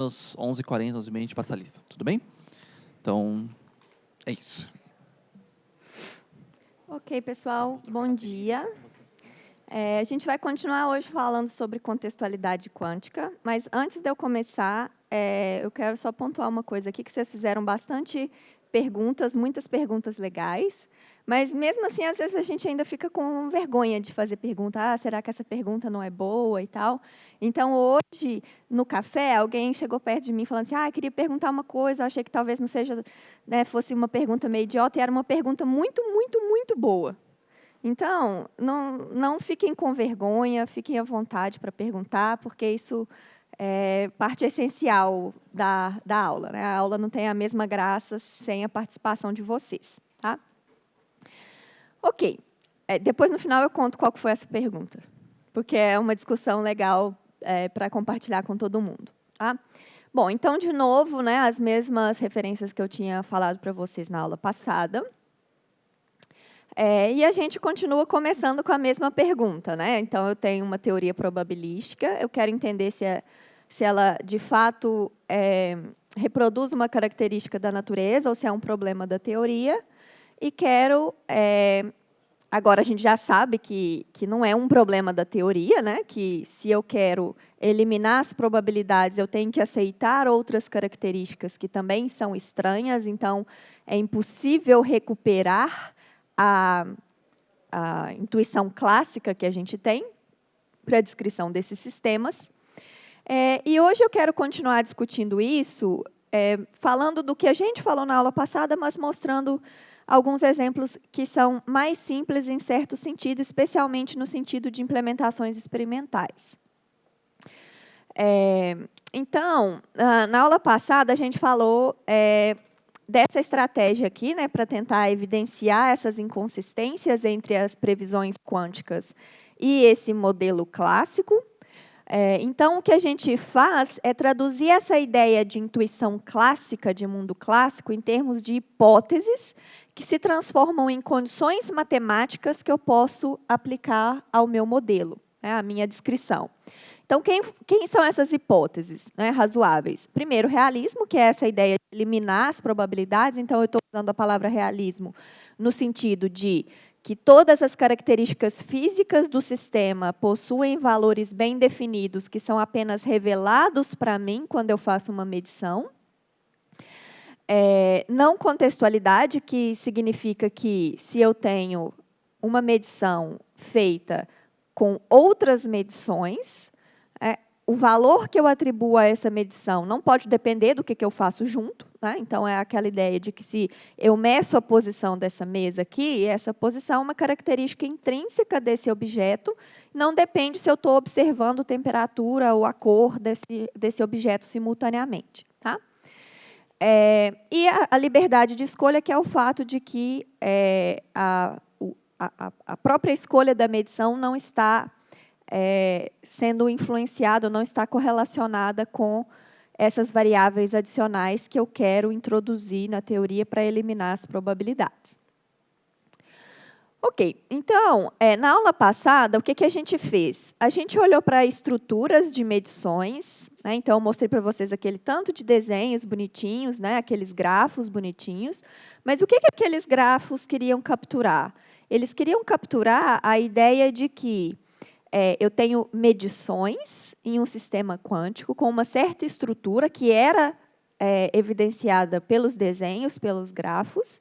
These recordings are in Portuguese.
Às 11h40, 11h30, a gente passa a lista, tudo bem? Então, é isso. Ok, pessoal, bom dia. A gente vai continuar hoje falando sobre contextualidade quântica, mas antes de eu começar, eu quero só pontuar uma coisa aqui, que vocês fizeram bastante perguntas, muitas perguntas legais, mas mesmo assim, às vezes a gente ainda fica com vergonha de fazer pergunta, será que essa pergunta não é boa e tal? Então, hoje, no café, alguém chegou perto de mim falando assim, eu queria perguntar uma coisa, eu achei que talvez não seja, né, fosse uma pergunta meio idiota, e era uma pergunta muito, muito, muito boa. Então, não fiquem com vergonha, fiquem à vontade para perguntar, porque isso é parte essencial da aula, né? A aula não tem a mesma graça sem a participação de vocês, tá? Ok. Depois, no final, eu conto qual que foi essa pergunta, porque é uma discussão legal para compartilhar com todo mundo, tá? Bom, então, de novo, né, as mesmas referências que eu tinha falado para vocês na aula passada. E a gente continua começando com a mesma pergunta, né? Então, eu tenho uma teoria probabilística, eu quero entender se ela, de fato, reproduz uma característica da natureza ou se é um problema da teoria, e quero... agora, a gente já sabe que não é um problema da teoria, né? Que se eu quero eliminar as probabilidades, eu tenho que aceitar outras características que também são estranhas, então, é impossível recuperar a intuição clássica que a gente tem para a descrição desses sistemas. E hoje eu quero continuar discutindo isso, falando do que a gente falou na aula passada, mas mostrando alguns exemplos que são mais simples em certo sentido, especialmente no sentido de implementações experimentais. Então, na aula passada, a gente falou dessa estratégia aqui, né, para tentar evidenciar essas inconsistências entre as previsões quânticas e esse modelo clássico. Então, o que a gente faz é traduzir essa ideia de intuição clássica, de mundo clássico, em termos de hipóteses que se transformam em condições matemáticas que eu posso aplicar ao meu modelo, né, à minha descrição. Então, quem são essas hipóteses, né, razoáveis? Primeiro, realismo, que é essa ideia de eliminar as probabilidades. Então, eu estou usando a palavra realismo no sentido de que todas as características físicas do sistema possuem valores bem definidos, que são apenas revelados para mim quando eu faço uma medição. Não contextualidade, que significa que se eu tenho uma medição feita com outras medições, o valor que eu atribuo a essa medição não pode depender do que eu faço junto, né? Então, é aquela ideia de que se eu meço a posição dessa mesa aqui, essa posição é uma característica intrínseca desse objeto, não depende se eu estou observando a temperatura ou a cor desse objeto simultaneamente, tá? E a liberdade de escolha, que é o fato de que a própria escolha da medição não está sendo influenciada, não está correlacionada com essas variáveis adicionais que eu quero introduzir na teoria para eliminar as probabilidades. Ok, então, na aula passada, o que a gente fez? A gente olhou para estruturas de medições, né? Então, eu mostrei para vocês aquele tanto de desenhos bonitinhos, né? Aqueles grafos bonitinhos, mas o que aqueles grafos queriam capturar? Eles queriam capturar a ideia de que eu tenho medições em um sistema quântico com uma certa estrutura que era evidenciada pelos desenhos, pelos grafos,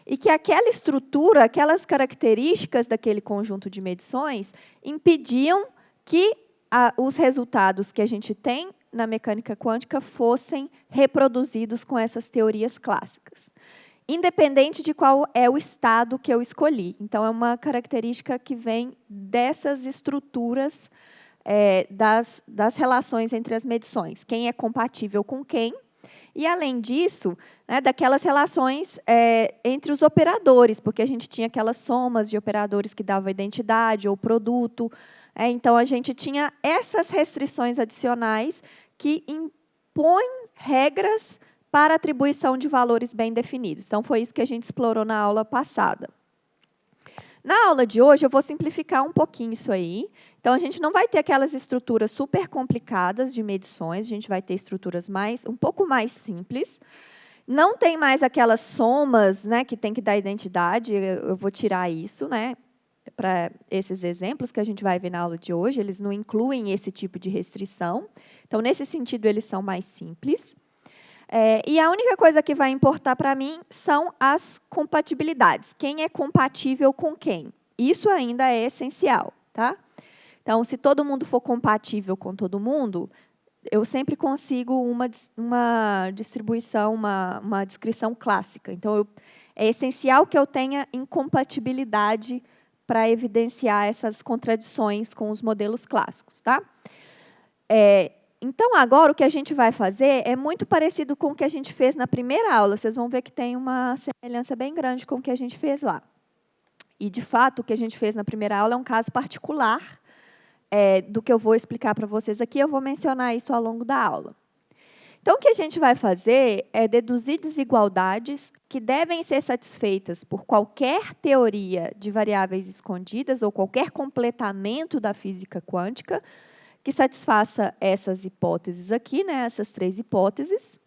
e que aquela estrutura, aquelas características daquele conjunto de medições impediam que os resultados que a gente tem na mecânica quântica fossem reproduzidos com essas teorias clássicas, independente de qual é o estado que eu escolhi. Então, é uma característica que vem dessas estruturas das relações entre as medições. Quem é compatível com quem. E, além disso, né, daquelas relações entre os operadores, porque a gente tinha aquelas somas de operadores que davam identidade ou produto. Então, a gente tinha essas restrições adicionais que impõem regras para atribuição de valores bem definidos. Então, foi isso que a gente explorou na aula passada. Na aula de hoje, eu vou simplificar um pouquinho isso aí. Então, a gente não vai ter aquelas estruturas super complicadas de medições, a gente vai ter estruturas um pouco mais simples. Não tem mais aquelas somas, né, que tem que dar identidade, eu vou tirar isso, né, para esses exemplos que a gente vai ver na aula de hoje, eles não incluem esse tipo de restrição. Então, nesse sentido, eles são mais simples. E a única coisa que vai importar para mim são as compatibilidades. Quem é compatível com quem? Isso ainda é essencial, tá? Então, se todo mundo for compatível com todo mundo, eu sempre consigo uma distribuição, uma descrição clássica. Então, é essencial que eu tenha incompatibilidade para evidenciar essas contradições com os modelos clássicos, tá? Então, agora, o que a gente vai fazer é muito parecido com o que a gente fez na primeira aula. Vocês vão ver que tem uma semelhança bem grande com o que a gente fez lá. E, de fato, o que a gente fez na primeira aula é um caso particular do que eu vou explicar para vocês aqui. Eu vou mencionar isso ao longo da aula. Então, o que a gente vai fazer é deduzir desigualdades que devem ser satisfeitas por qualquer teoria de variáveis escondidas ou qualquer completamento da física quântica que satisfaça essas hipóteses aqui, né, essas 3 hipóteses.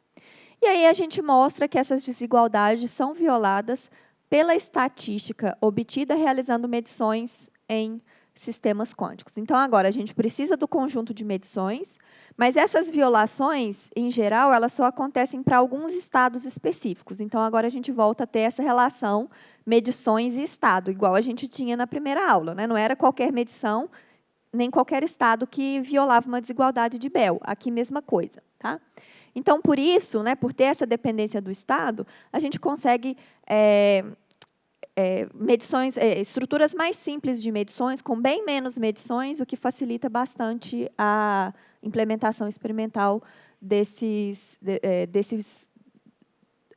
E aí a gente mostra que essas desigualdades são violadas pela estatística obtida realizando medições em sistemas quânticos. Então, agora, a gente precisa do conjunto de medições, mas essas violações, em geral, elas só acontecem para alguns estados específicos. Então, agora a gente volta a ter essa relação medições e estado, igual a gente tinha na primeira aula, né? Não era qualquer medição, nem qualquer estado que violava uma desigualdade de Bell. Aqui, mesma coisa, tá? Então, por isso, né, por ter essa dependência do estado, a gente consegue estruturas mais simples de medições, com bem menos medições, o que facilita bastante a implementação experimental desses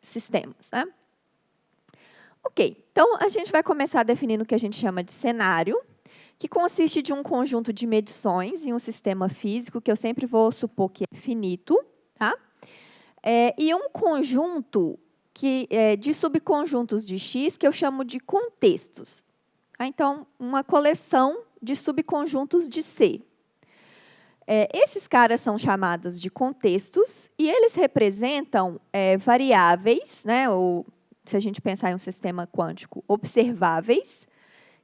sistemas, né? Ok, então, a gente vai começar definindo o que a gente chama de cenário, que consiste de um conjunto de medições em um sistema físico, que eu sempre vou supor que é finito, tá? E um conjunto de subconjuntos de X, que eu chamo de contextos. Então, uma coleção de subconjuntos de C. Esses caras são chamados de contextos, e eles representam variáveis, né, ou, se a gente pensar em um sistema quântico, observáveis,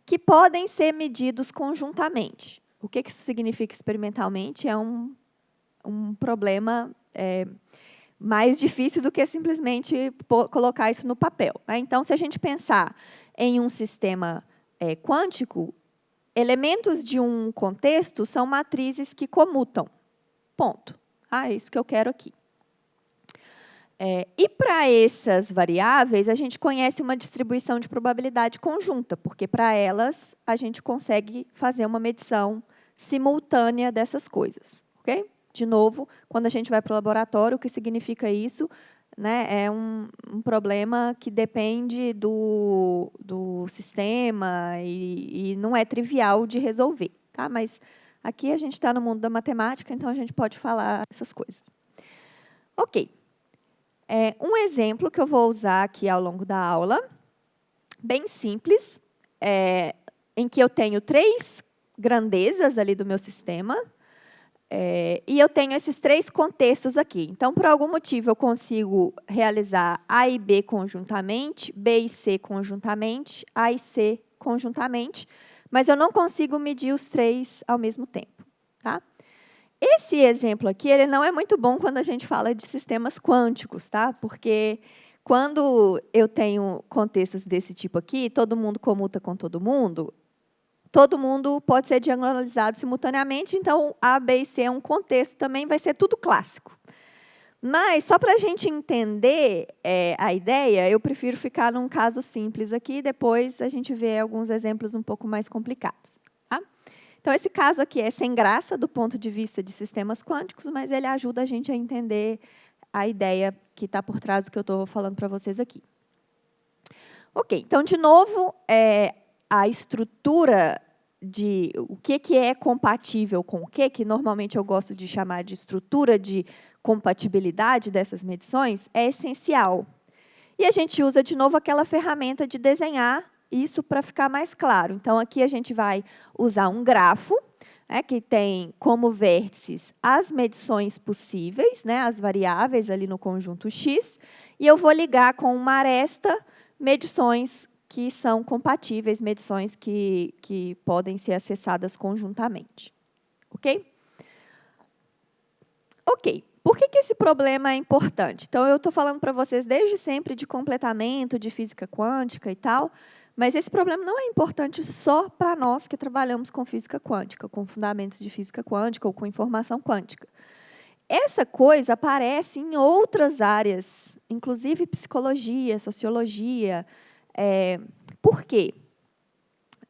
que podem ser medidos conjuntamente. O que isso significa experimentalmente? É um problema mais difícil do que simplesmente colocar isso no papel, né? Então, se a gente pensar em um sistema quântico, elementos de um contexto são matrizes que comutam. Ponto. É isso que eu quero aqui. E para essas variáveis, a gente conhece uma distribuição de probabilidade conjunta, porque para elas a gente consegue fazer uma medição simultânea dessas coisas. Ok? De novo, quando a gente vai para o laboratório, o que significa isso? Né, é um problema que depende do sistema e não é trivial de resolver. Tá? Mas aqui a gente está no mundo da matemática, então a gente pode falar essas coisas. Ok. Um exemplo que eu vou usar aqui ao longo da aula, bem simples, em que eu tenho 3 grandezas ali do meu sistema, e eu tenho esses 3 contextos aqui. Então, por algum motivo, eu consigo realizar A e B conjuntamente, B e C conjuntamente, A e C conjuntamente, mas eu não consigo medir os 3 ao mesmo tempo. Tá? Esse exemplo aqui, ele não é muito bom quando a gente fala de sistemas quânticos, tá? Porque quando eu tenho contextos desse tipo aqui, todo mundo comuta com todo mundo pode ser diagonalizado simultaneamente, então A, B e C é um contexto também, vai ser tudo clássico. Mas, só para a gente entender a ideia, eu prefiro ficar num caso simples aqui, depois a gente vê alguns exemplos um pouco mais complicados. Tá? Então, esse caso aqui é sem graça do ponto de vista de sistemas quânticos, mas ele ajuda a gente a entender a ideia que está por trás do que eu estou falando para vocês aqui. Ok, então, de novo, a estrutura de o que é compatível com o que normalmente eu gosto de chamar de estrutura de compatibilidade dessas medições, é essencial. E a gente usa, de novo, aquela ferramenta de desenhar isso para ficar mais claro. Então, aqui a gente vai usar um grafo, que tem como vértices as medições possíveis, as variáveis ali no conjunto X, e eu vou ligar com uma aresta medições que são compatíveis, medições que podem ser acessadas conjuntamente. Ok? Ok. Por que esse problema é importante? Então, eu estou falando para vocês desde sempre de completamento, de física quântica e tal, mas esse problema não é importante só para nós que trabalhamos com física quântica, com fundamentos de física quântica ou com informação quântica. Essa coisa aparece em outras áreas, inclusive psicologia, sociologia. Por quê?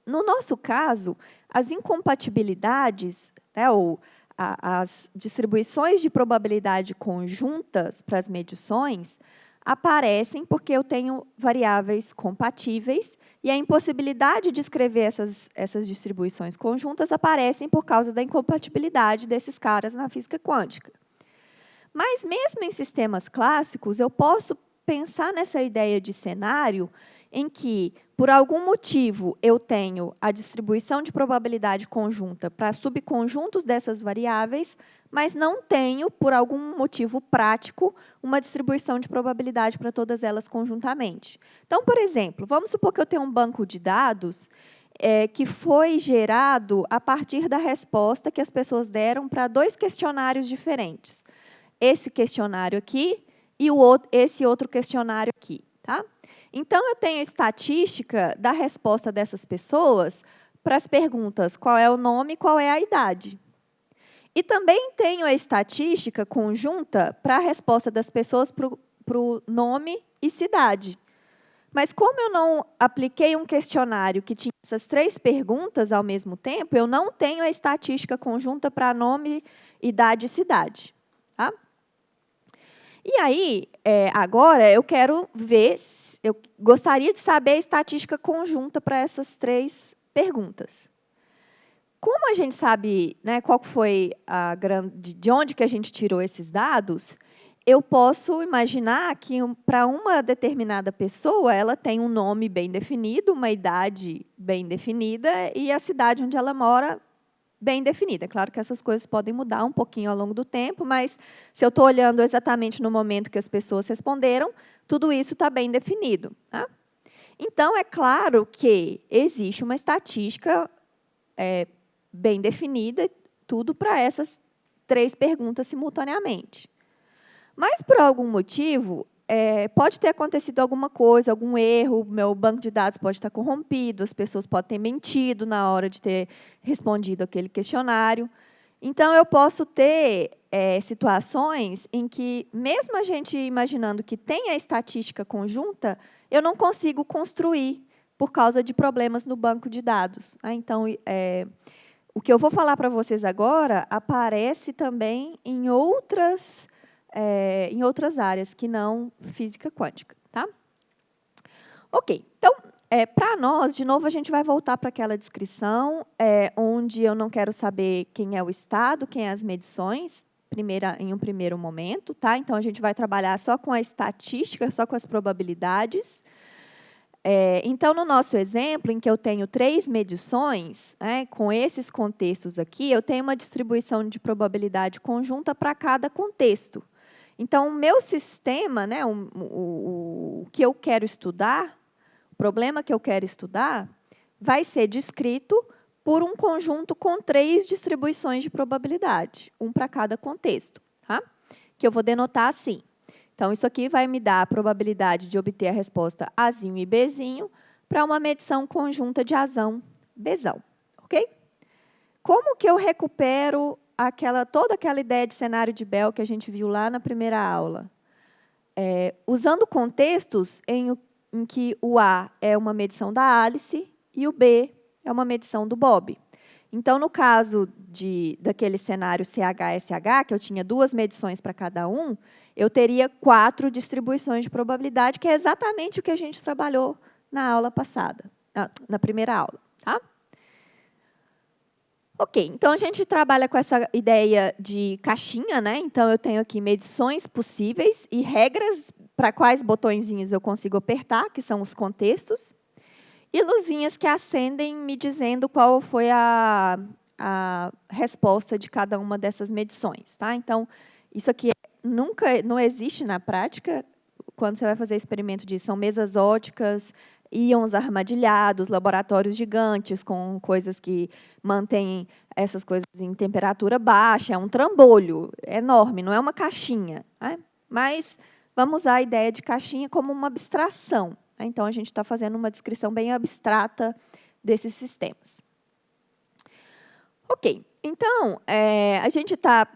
No nosso caso, as incompatibilidades, ou as distribuições de probabilidade conjuntas para as medições aparecem porque eu tenho variáveis compatíveis e a impossibilidade de escrever essas distribuições conjuntas aparecem por causa da incompatibilidade desses caras na física quântica. Mas, mesmo em sistemas clássicos, eu posso pensar nessa ideia de cenário em que, por algum motivo, eu tenho a distribuição de probabilidade conjunta para subconjuntos dessas variáveis, mas não tenho, por algum motivo prático, uma distribuição de probabilidade para todas elas conjuntamente. Então, por exemplo, vamos supor que eu tenho um banco de dados que foi gerado a partir da resposta que as pessoas deram para 2 questionários diferentes. Esse questionário aqui e esse outro questionário aqui. Tá? Então, eu tenho a estatística da resposta dessas pessoas para as perguntas qual é o nome e qual é a idade. E também tenho a estatística conjunta para a resposta das pessoas para o nome e cidade. Mas, como eu não apliquei um questionário que tinha essas 3 perguntas ao mesmo tempo, eu não tenho a estatística conjunta para nome, idade e cidade. Tá? E aí, agora, eu quero ver, eu gostaria de saber a estatística conjunta para essas 3 perguntas. Como a gente sabe, qual foi de onde que a gente tirou esses dados, eu posso imaginar que, para uma determinada pessoa, ela tem um nome bem definido, uma idade bem definida e a cidade onde ela mora bem definida. É claro que essas coisas podem mudar um pouquinho ao longo do tempo, mas se eu estou olhando exatamente no momento que as pessoas responderam, tudo isso está bem definido. Tá? Então, é claro que existe uma estatística bem definida, tudo para essas 3 perguntas simultaneamente. Mas, por algum motivo, pode ter acontecido alguma coisa, algum erro, meu banco de dados pode estar corrompido, as pessoas podem ter mentido na hora de ter respondido aquele questionário. Então, eu posso ter situações em que, mesmo a gente imaginando que tem a estatística conjunta, eu não consigo construir por causa de problemas no banco de dados. Então, o que eu vou falar para vocês agora aparece também em outras áreas que não física quântica. Tá? Ok, então, para nós, de novo, a gente vai voltar para aquela descrição onde eu não quero saber quem é o estado, quem é as medições, em um primeiro momento. Tá? Então, a gente vai trabalhar só com a estatística, só com as probabilidades. Então, no nosso exemplo, em que eu tenho 3 medições, com esses contextos aqui, eu tenho uma distribuição de probabilidade conjunta para cada contexto. Então, o meu sistema, o que eu quero estudar, o problema que eu quero estudar, vai ser descrito por um conjunto com 3 distribuições de probabilidade, um para cada contexto, tá? Que eu vou denotar assim. Então, isso aqui vai me dar a probabilidade de obter a resposta Azinho e Bzinho para uma medição conjunta de Azão, Bzão. Ok? Como que eu recupero toda aquela ideia de cenário de Bell que a gente viu lá na primeira aula? Usando contextos em que o A é uma medição da Alice e o B é uma medição do Bob. Então, no caso daquele cenário CH-SH, que eu tinha 2 medições para cada um, eu teria 4 distribuições de probabilidade, que é exatamente o que a gente trabalhou na aula passada, na primeira aula. Tá? Ok, então a gente trabalha com essa ideia de caixinha, Então, eu tenho aqui medições possíveis e regras para quais botõezinhos eu consigo apertar, que são os contextos. e luzinhas que acendem me dizendo qual foi a resposta de cada uma dessas medições. Tá? Então, isso aqui nunca não existe na prática, quando você vai fazer experimento disso. São mesas óticas, íons armadilhados, laboratórios gigantes com coisas que mantêm essas coisas em temperatura baixa. É um trambolho enorme, não é uma caixinha. Né? Mas vamos usar a ideia de caixinha como uma abstração. Né? Então, a gente está fazendo uma descrição bem abstrata desses sistemas. Ok, então, a gente está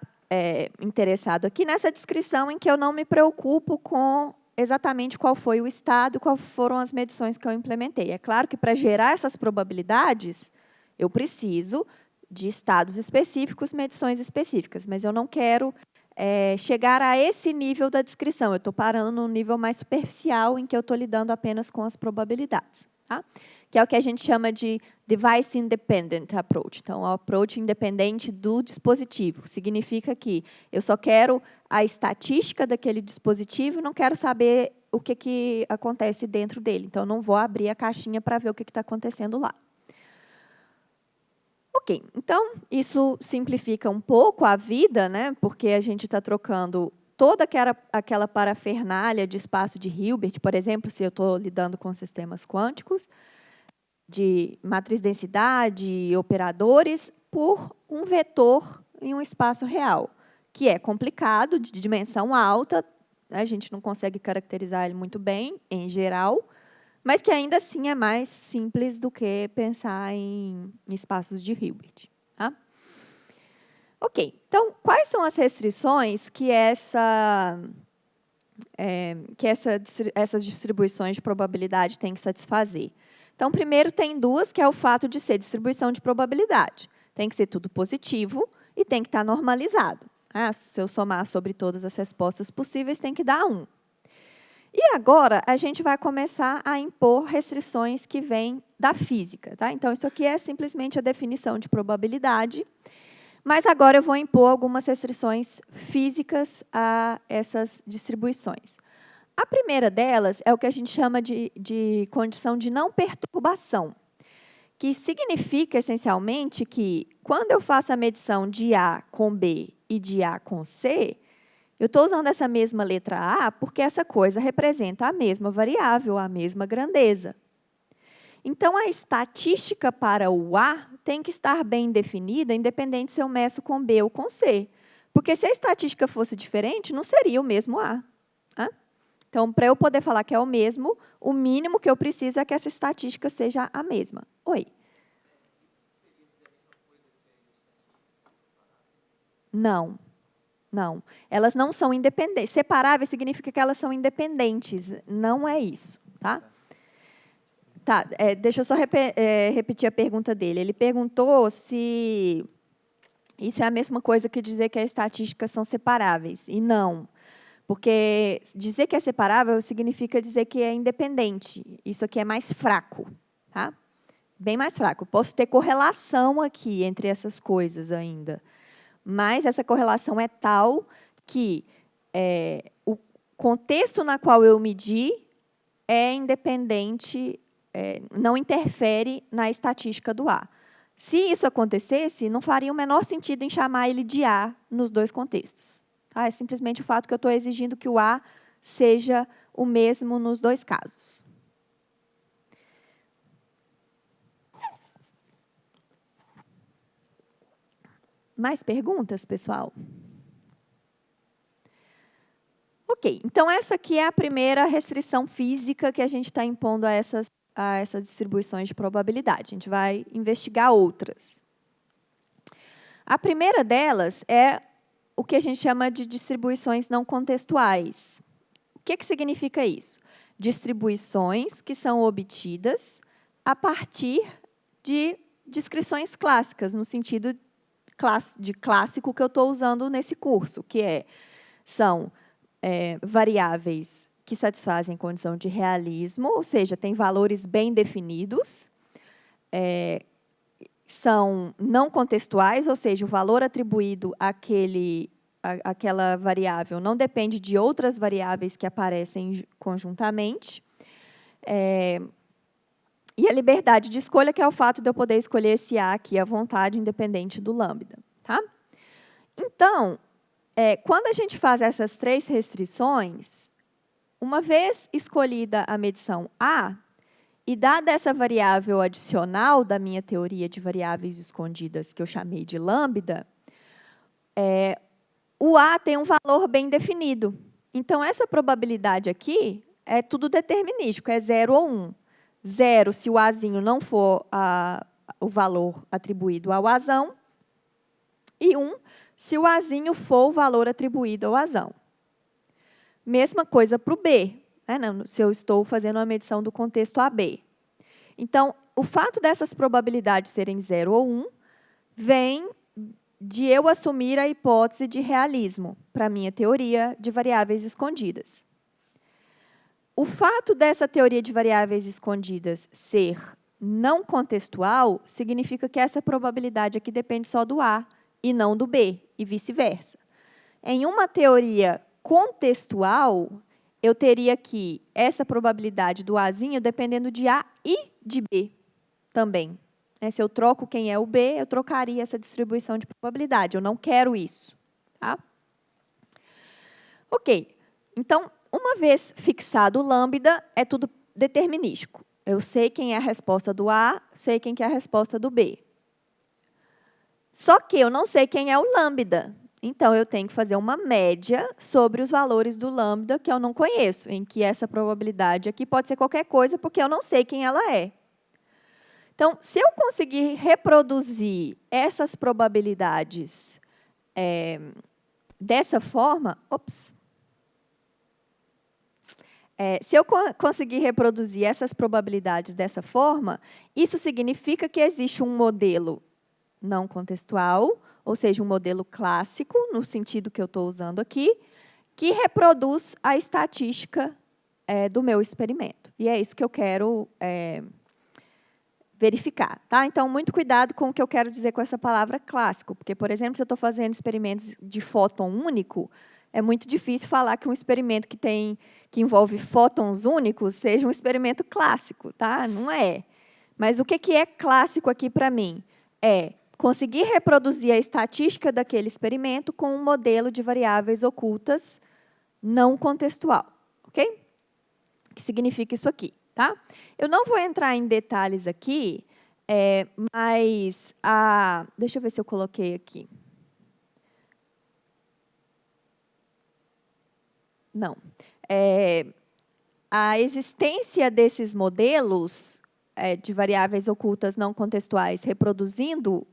interessado aqui nessa descrição em que eu não me preocupo com exatamente qual foi o estado e quais foram as medições que eu implementei. É claro que, para gerar essas probabilidades, eu preciso de estados específicos, medições específicas, mas eu não quero chegar a esse nível da descrição. Eu estou parando num nível mais superficial, em que eu estou lidando apenas com as probabilidades. Tá? Que é o que a gente chama de Device Independent Approach. Então, o approach independente do dispositivo. Significa que eu só quero a estatística daquele dispositivo, não quero saber o que acontece dentro dele. Então, não vou abrir a caixinha para ver o que está acontecendo lá. Ok, então, isso simplifica um pouco a vida, né? Porque a gente está trocando toda aquela parafernália de espaço de Hilbert, por exemplo, se eu estou lidando com sistemas quânticos, de matriz densidade, operadores, por um vetor em um espaço real, que é complicado, de dimensão alta, a gente não consegue caracterizar ele muito bem, em geral, mas que ainda assim é mais simples do que pensar em espaços de Hilbert. Tá? Ok, então, quais são as restrições que essas distribuições de probabilidade têm que satisfazer? Então, primeiro, tem duas, que é o fato de ser distribuição de probabilidade. Tem que ser tudo positivo e tem que estar normalizado. Se eu somar sobre todas as respostas possíveis, tem que dar 1. E agora, a gente vai começar a impor restrições que vêm da física. Tá? Então, isso aqui é simplesmente a definição de probabilidade, mas agora eu vou impor algumas restrições físicas a essas distribuições. A primeira delas é o que a gente chama de condição de não perturbação, que significa, essencialmente, que, quando eu faço a medição de A com B e de A com C, eu estou usando essa mesma letra A porque essa coisa representa a mesma variável, a mesma grandeza. Então, a estatística para o A tem que estar bem definida, independente se eu meço com B ou com C. Porque, se a estatística fosse diferente, não seria o mesmo A. Tá? Então, para eu poder falar que é o mesmo, o mínimo que eu preciso é que essa estatística seja a mesma. Oi. Não. Não. Elas não são independentes. Separáveis significa que elas são independentes. Não é isso. Tá? Tá, deixa eu só repetir a pergunta dele. Ele perguntou se isso é a mesma coisa que dizer que as estatísticas são separáveis. E não. Porque dizer que é separável significa dizer que é independente. Isso aqui é mais fraco. Tá? Bem mais fraco. Posso ter correlação aqui entre essas coisas ainda. Mas essa correlação é tal que o contexto na qual eu medi é independente, não interfere na estatística do A. Se isso acontecesse, não faria o menor sentido em chamar ele de A nos dois contextos. Tá? É simplesmente o fato que eu estou exigindo que o A seja o mesmo nos dois casos. Mais perguntas, pessoal? Ok, então essa aqui é a primeira restrição física que a gente está impondo a essas distribuições de probabilidade. A gente vai investigar outras. A primeira delas é o que a gente chama de distribuições não contextuais. O que significa isso? Distribuições que são obtidas a partir de descrições clássicas, no sentido de clássico que eu estou usando nesse curso, que são variáveis que satisfazem condição de realismo, ou seja, têm valores bem definidos, são não contextuais, ou seja, o valor atribuído àquela variável não depende de outras variáveis que aparecem conjuntamente. E a liberdade de escolha, que é o fato de eu poder escolher esse A aqui à vontade, independente do lambda. Tá? Então, quando a gente faz essas 3 restrições, uma vez escolhida a medição A, e dada essa variável adicional da minha teoria de variáveis escondidas, que eu chamei de lambda, o A tem um valor bem definido. Então, essa probabilidade aqui é tudo determinístico, é 0 ou 1. 0 se o Azinho não for o valor atribuído ao Azão, e 1 se o Azinho for o valor atribuído ao Azão. Mesma coisa para o B, né, se eu estou fazendo uma medição do contexto AB. Então, o fato dessas probabilidades serem 0 ou 1 vem de eu assumir a hipótese de realismo para a minha teoria de variáveis escondidas. O fato dessa teoria de variáveis escondidas ser não contextual significa que essa probabilidade aqui depende só do A e não do B, e vice-versa. Em uma teoria contextual, eu teria aqui essa probabilidade do Azinho dependendo de A e de B também. Se eu troco quem é o B, eu trocaria essa distribuição de probabilidade. Eu não quero isso. Tá? Ok. Então, uma vez fixado o lambda, é tudo determinístico. Eu sei quem é a resposta do A, sei quem é a resposta do B. Só que eu não sei quem é o lambda. Então, eu tenho que fazer uma média sobre os valores do lambda que eu não conheço, em que essa probabilidade aqui pode ser qualquer coisa, porque eu não sei quem ela é. Então, se eu conseguir reproduzir essas probabilidades dessa forma, se eu conseguir reproduzir essas probabilidades dessa forma, isso significa que existe um modelo não contextual, ou seja, um modelo clássico, no sentido que eu estou usando aqui, que reproduz a estatística do meu experimento. E é isso que eu quero verificar. Tá? Então, muito cuidado com o que eu quero dizer com essa palavra clássico, porque, por exemplo, se eu estou fazendo experimentos de fóton único, é muito difícil falar que um experimento que envolve fótons únicos seja um experimento clássico. Tá? Não é. Mas o que é clássico aqui para mim? É conseguir reproduzir a estatística daquele experimento com um modelo de variáveis ocultas não contextual. Ok? O que significa isso aqui? Tá? Eu não vou entrar em detalhes aqui, mas deixa eu ver se eu coloquei aqui. Não. A existência desses modelos de variáveis ocultas não contextuais reproduzindo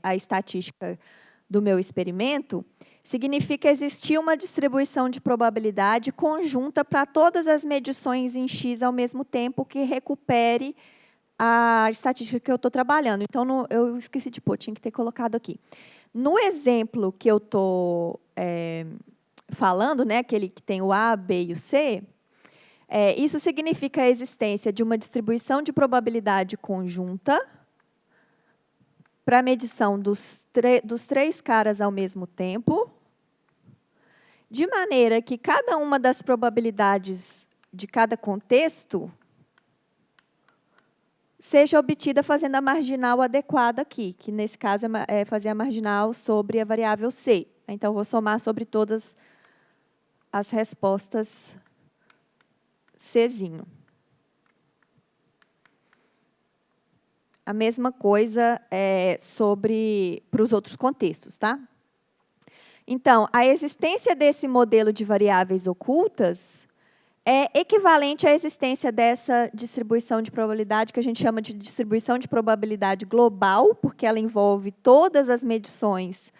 a estatística do meu experimento significa existir uma distribuição de probabilidade conjunta para todas as medições em X ao mesmo tempo que recupere a estatística que eu estou trabalhando. Então, eu esqueci de pôr, tinha que ter colocado aqui. No exemplo que eu estou falando, né, aquele que tem o A, B e o C, isso significa a existência de uma distribuição de probabilidade conjunta para a medição dos 3 caras ao mesmo tempo, de maneira que cada uma das probabilidades de cada contexto seja obtida fazendo a marginal adequada aqui, que nesse caso é fazer a marginal sobre a variável C. Então, eu vou somar sobre todas as respostas Czinho. A mesma coisa para os outros contextos, tá? Então, a existência desse modelo de variáveis ocultas é equivalente à existência dessa distribuição de probabilidade, que a gente chama de distribuição de probabilidade global, porque ela envolve todas as medições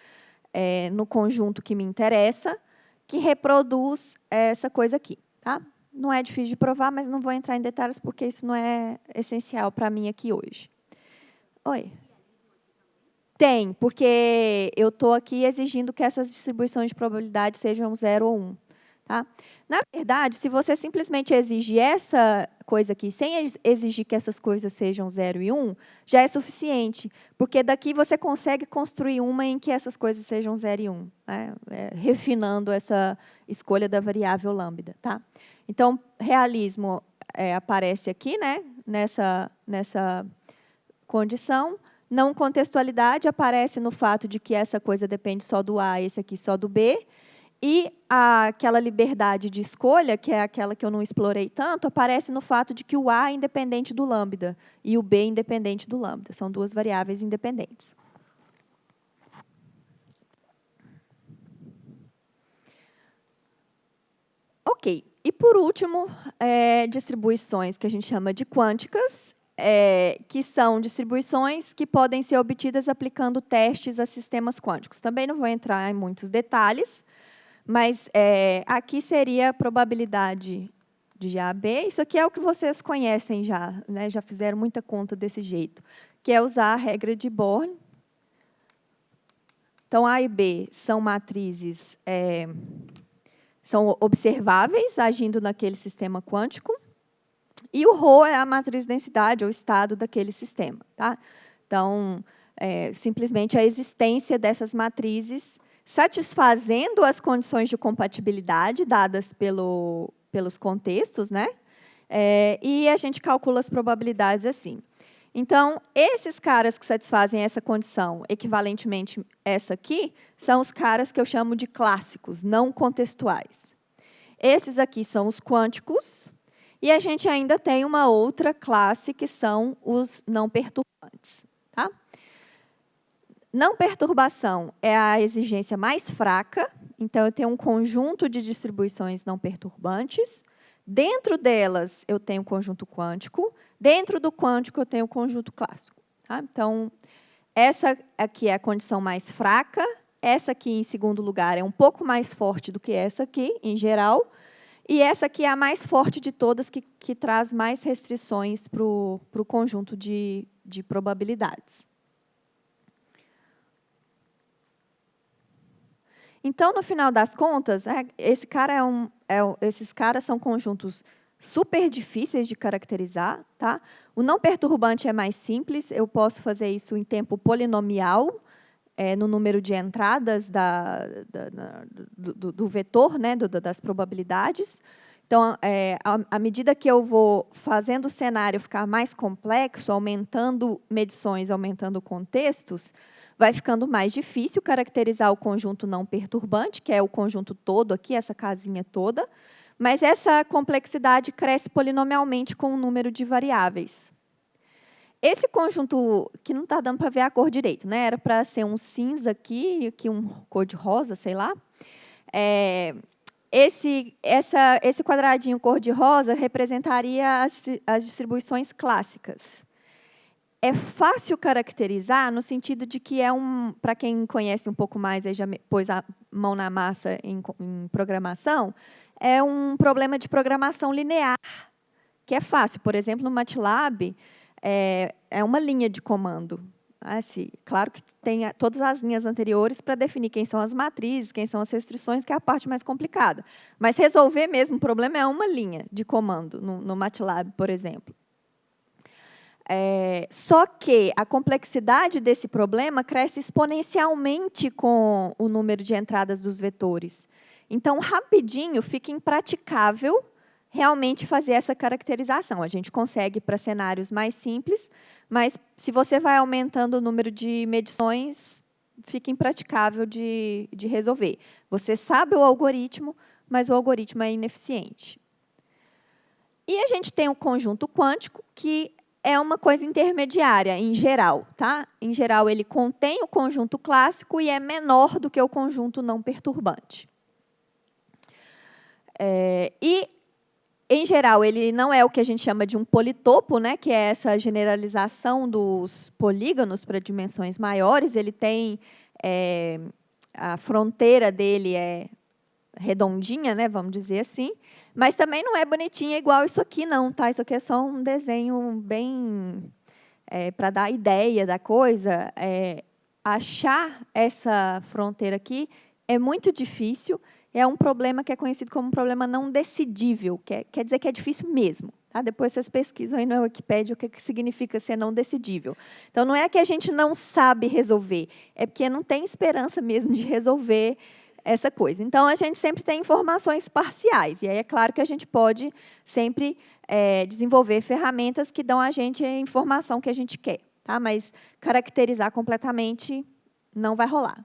no conjunto que me interessa, que reproduz essa coisa aqui. Tá? Não é difícil de provar, mas não vou entrar em detalhes, porque isso não é essencial para mim aqui hoje. Oi. Tem, porque eu estou aqui exigindo que essas distribuições de probabilidade sejam 0 ou 1. Tá? Na verdade, se você simplesmente exige essa coisa aqui, sem exigir que essas coisas sejam 0 e 1, já é suficiente, porque daqui você consegue construir uma em que essas coisas sejam 0 e 1, né? Refinando essa escolha da variável lambda. Tá? Então, realismo aparece aqui, né, nessa condição. Não contextualidade aparece no fato de que essa coisa depende só do A, esse aqui só do B. E aquela liberdade de escolha, que é aquela que eu não explorei tanto, aparece no fato de que o A é independente do lambda e o B é independente do lambda. São duas variáveis independentes. Ok. E, por último, distribuições que a gente chama de quânticas, que são distribuições que podem ser obtidas aplicando testes a sistemas quânticos. Também não vou entrar em muitos detalhes, mas aqui seria a probabilidade de A, B. Isso aqui é o que vocês conhecem já, né? Já fizeram muita conta desse jeito, que é usar a regra de Born. Então, A e B são matrizes, são observáveis, agindo naquele sistema quântico, e o ρ é a matriz de densidade, ou estado daquele sistema. Tá? Então, simplesmente a existência dessas matrizes satisfazendo as condições de compatibilidade dadas pelos contextos, né? E a gente calcula as probabilidades assim. Então, esses caras que satisfazem essa condição, equivalentemente essa aqui, são os caras que eu chamo de clássicos, não contextuais. Esses aqui são os quânticos, e a gente ainda tem uma outra classe, que são os não perturbantes. Tá? Não perturbação é a exigência mais fraca, então eu tenho um conjunto de distribuições não perturbantes. Dentro delas, eu tenho o conjunto quântico. Dentro do quântico, eu tenho o conjunto clássico. Tá? Então, essa aqui é a condição mais fraca. Essa aqui, em segundo lugar, é um pouco mais forte do que essa aqui, em geral. E essa aqui é a mais forte de todas, que traz mais restrições para o conjunto de probabilidades. Então, no final das contas, esses caras são conjuntos super difíceis de caracterizar. Tá? O não perturbante é mais simples, eu posso fazer isso em tempo polinomial, no número de entradas do vetor, né, das probabilidades. Então, à medida que eu vou fazendo o cenário ficar mais complexo, aumentando medições, aumentando contextos, vai ficando mais difícil caracterizar o conjunto não perturbante, que é o conjunto todo aqui, essa casinha toda, mas essa complexidade cresce polinomialmente com o número de variáveis. Esse conjunto, que não está dando para ver a cor direito, né? Era para ser um cinza aqui um cor de rosa, sei lá. Esse quadradinho cor de rosa representaria as distribuições clássicas. É fácil caracterizar no sentido de que para quem conhece um pouco mais, aí já pôs a mão na massa em programação, é um problema de programação linear, que é fácil. Por exemplo, no MATLAB, é uma linha de comando. Assim, claro que tem todas as linhas anteriores para definir quem são as matrizes, quem são as restrições, que é a parte mais complicada. Mas resolver mesmo o problema é uma linha de comando, no MATLAB, por exemplo. Só que a complexidade desse problema cresce exponencialmente com o número de entradas dos vetores. Então, rapidinho, fica impraticável realmente fazer essa caracterização. A gente consegue para cenários mais simples, mas se você vai aumentando o número de medições, fica impraticável de resolver. Você sabe o algoritmo, mas o algoritmo é ineficiente. E a gente tem o conjunto quântico, que é uma coisa intermediária, em geral. Tá? Em geral, ele contém o conjunto clássico e é menor do que o conjunto não perturbante. Em geral, ele não é o que a gente chama de um politopo, né, que é essa generalização dos polígonos para dimensões maiores. Ele tem a fronteira dele é redondinha, né, vamos dizer assim, mas também não é bonitinha igual isso aqui, não. Tá? Isso aqui é só um desenho bem para dar ideia da coisa. Achar essa fronteira aqui é muito difícil. É um problema que é conhecido como um problema não decidível, quer dizer que é difícil mesmo. Tá? Depois vocês pesquisam aí na Wikipédia o que significa ser não decidível. Então, não é que a gente não sabe resolver, é porque não tem esperança mesmo de resolver essa coisa. Então, a gente sempre tem informações parciais. E aí, é claro que a gente pode sempre desenvolver ferramentas que dão a gente a informação que a gente quer. Tá? Mas caracterizar completamente não vai rolar.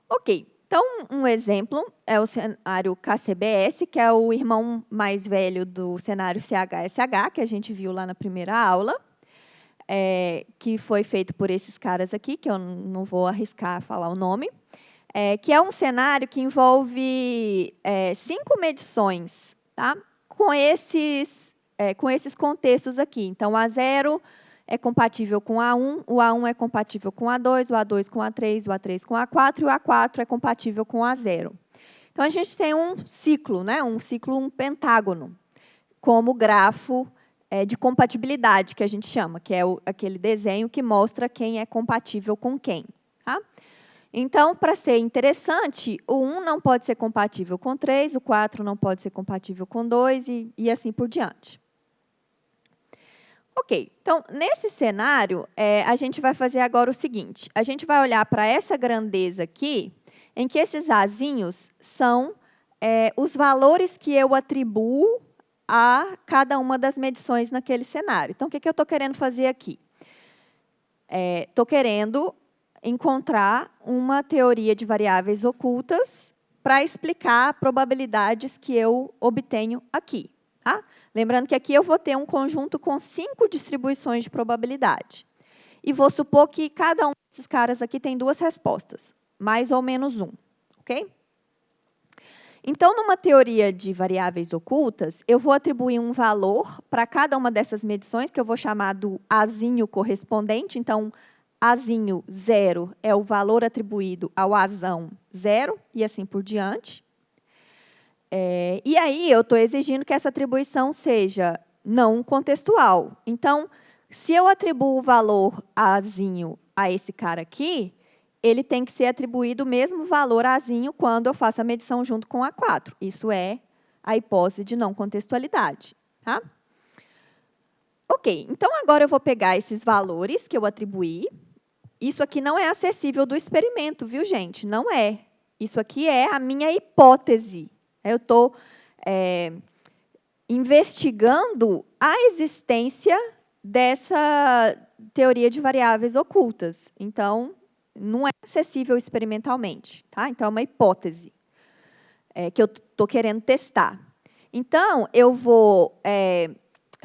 Ok. Então, um exemplo é o cenário KCBS, que é o irmão mais velho do cenário CHSH, que a gente viu lá na primeira aula, que foi feito por esses caras aqui, que eu não vou arriscar falar o nome, que é um cenário que envolve 5 medições, tá? Com esses contextos aqui. Então, o A0 é compatível com o A1, o A1 é compatível com o A2, o A2 com o A3, o A3 com o A4 e o A4 é compatível com o A0. Então, a gente tem um ciclo, né? Um pentágono, como grafo de compatibilidade, que a gente chama, que é aquele desenho que mostra quem é compatível com quem. Tá? Então, para ser interessante, o 1 não pode ser compatível com 3, o 4 não pode ser compatível com 2 e assim por diante. Ok, então, nesse cenário, a gente vai fazer agora o seguinte. A gente vai olhar para essa grandeza aqui, em que esses azinhos são os valores que eu atribuo a cada uma das medições naquele cenário. Então, o que eu estou querendo fazer aqui? Estou querendo encontrar uma teoria de variáveis ocultas para explicar probabilidades que eu obtenho aqui. Tá? Lembrando que aqui eu vou ter um conjunto com 5 distribuições de probabilidade. E vou supor que cada um desses caras aqui tem 2 respostas, mais ou menos 1. Ok? Então, numa teoria de variáveis ocultas, eu vou atribuir um valor para cada uma dessas medições, que eu vou chamar do azinho correspondente. Então, azinho 0 é o valor atribuído ao azão 0, e assim por diante. E aí, eu estou exigindo que essa atribuição seja não contextual. Então, se eu atribuo o valor azinho a esse cara aqui, ele tem que ser atribuído o mesmo valor azinho quando eu faço a medição junto com A4. Isso é a hipótese de não contextualidade. Tá? Ok, então agora eu vou pegar esses valores que eu atribuí. Isso aqui não é acessível do experimento, viu, gente? Não é. Isso aqui é a minha hipótese. Eu estou investigando a existência dessa teoria de variáveis ocultas. Então, não é acessível experimentalmente. Tá? Então, é uma hipótese que eu estou querendo testar. Então, eu vou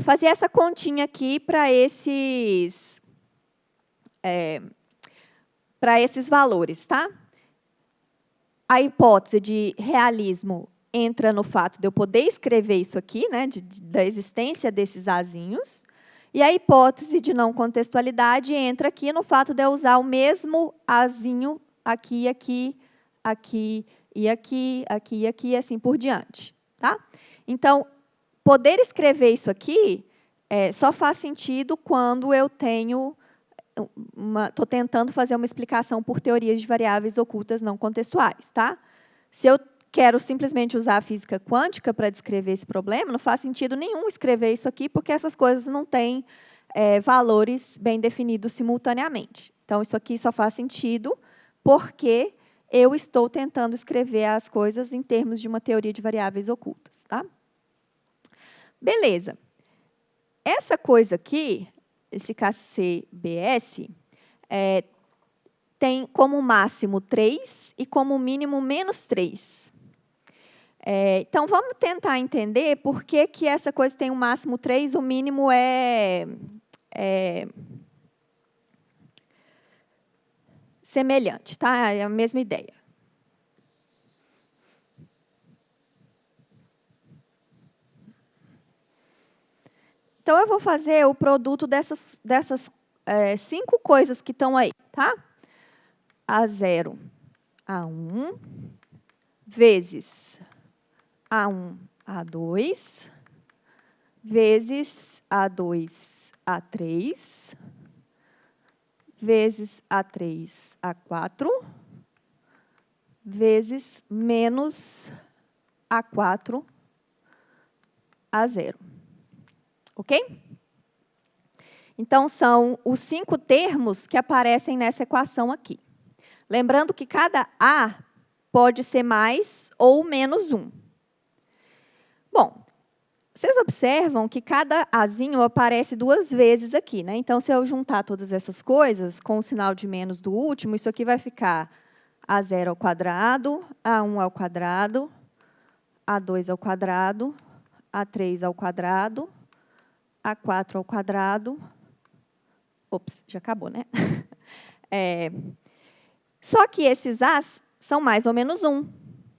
fazer essa continha aqui para esses valores. Tá? A hipótese de realismo entra no fato de eu poder escrever isso aqui, né, da existência desses azinhos. E a hipótese de não contextualidade entra aqui no fato de eu usar o mesmo azinho aqui, aqui, aqui e aqui, aqui e aqui, e assim por diante. Tá? Então, poder escrever isso aqui só faz sentido quando eu tenho estou tentando fazer uma explicação por teorias de variáveis ocultas não contextuais. Tá? Se eu quero simplesmente usar a física quântica para descrever esse problema, não faz sentido nenhum escrever isso aqui, porque essas coisas não têm valores bem definidos simultaneamente. Então, isso aqui só faz sentido porque eu estou tentando escrever as coisas em termos de uma teoria de variáveis ocultas. Tá? Beleza. Essa coisa aqui, esse KCBS, tem como máximo 3 e como mínimo menos 3. Então, vamos tentar entender por que essa coisa tem um máximo 3, o mínimo é semelhante, tá? É a mesma ideia. Então, eu vou fazer o produto dessas 5 coisas que estão aí, tá? A0, A1, vezes A1, A2, vezes A2, A3, vezes A3, A4, vezes menos A4, A0. Ok? Então, são os 5 termos que aparecem nessa equação aqui. Lembrando que cada A pode ser mais ou menos 1. Bom, vocês observam que cada Azinho aparece 2 vezes aqui, né? Então, se eu juntar todas essas coisas, com o sinal de menos do último, isso aqui vai ficar A0 ao quadrado, A1 ao quadrado, A2 ao quadrado, A3 ao quadrado, A4 ao quadrado. Ops, já acabou, né? Só que esses A's são mais ou menos 1,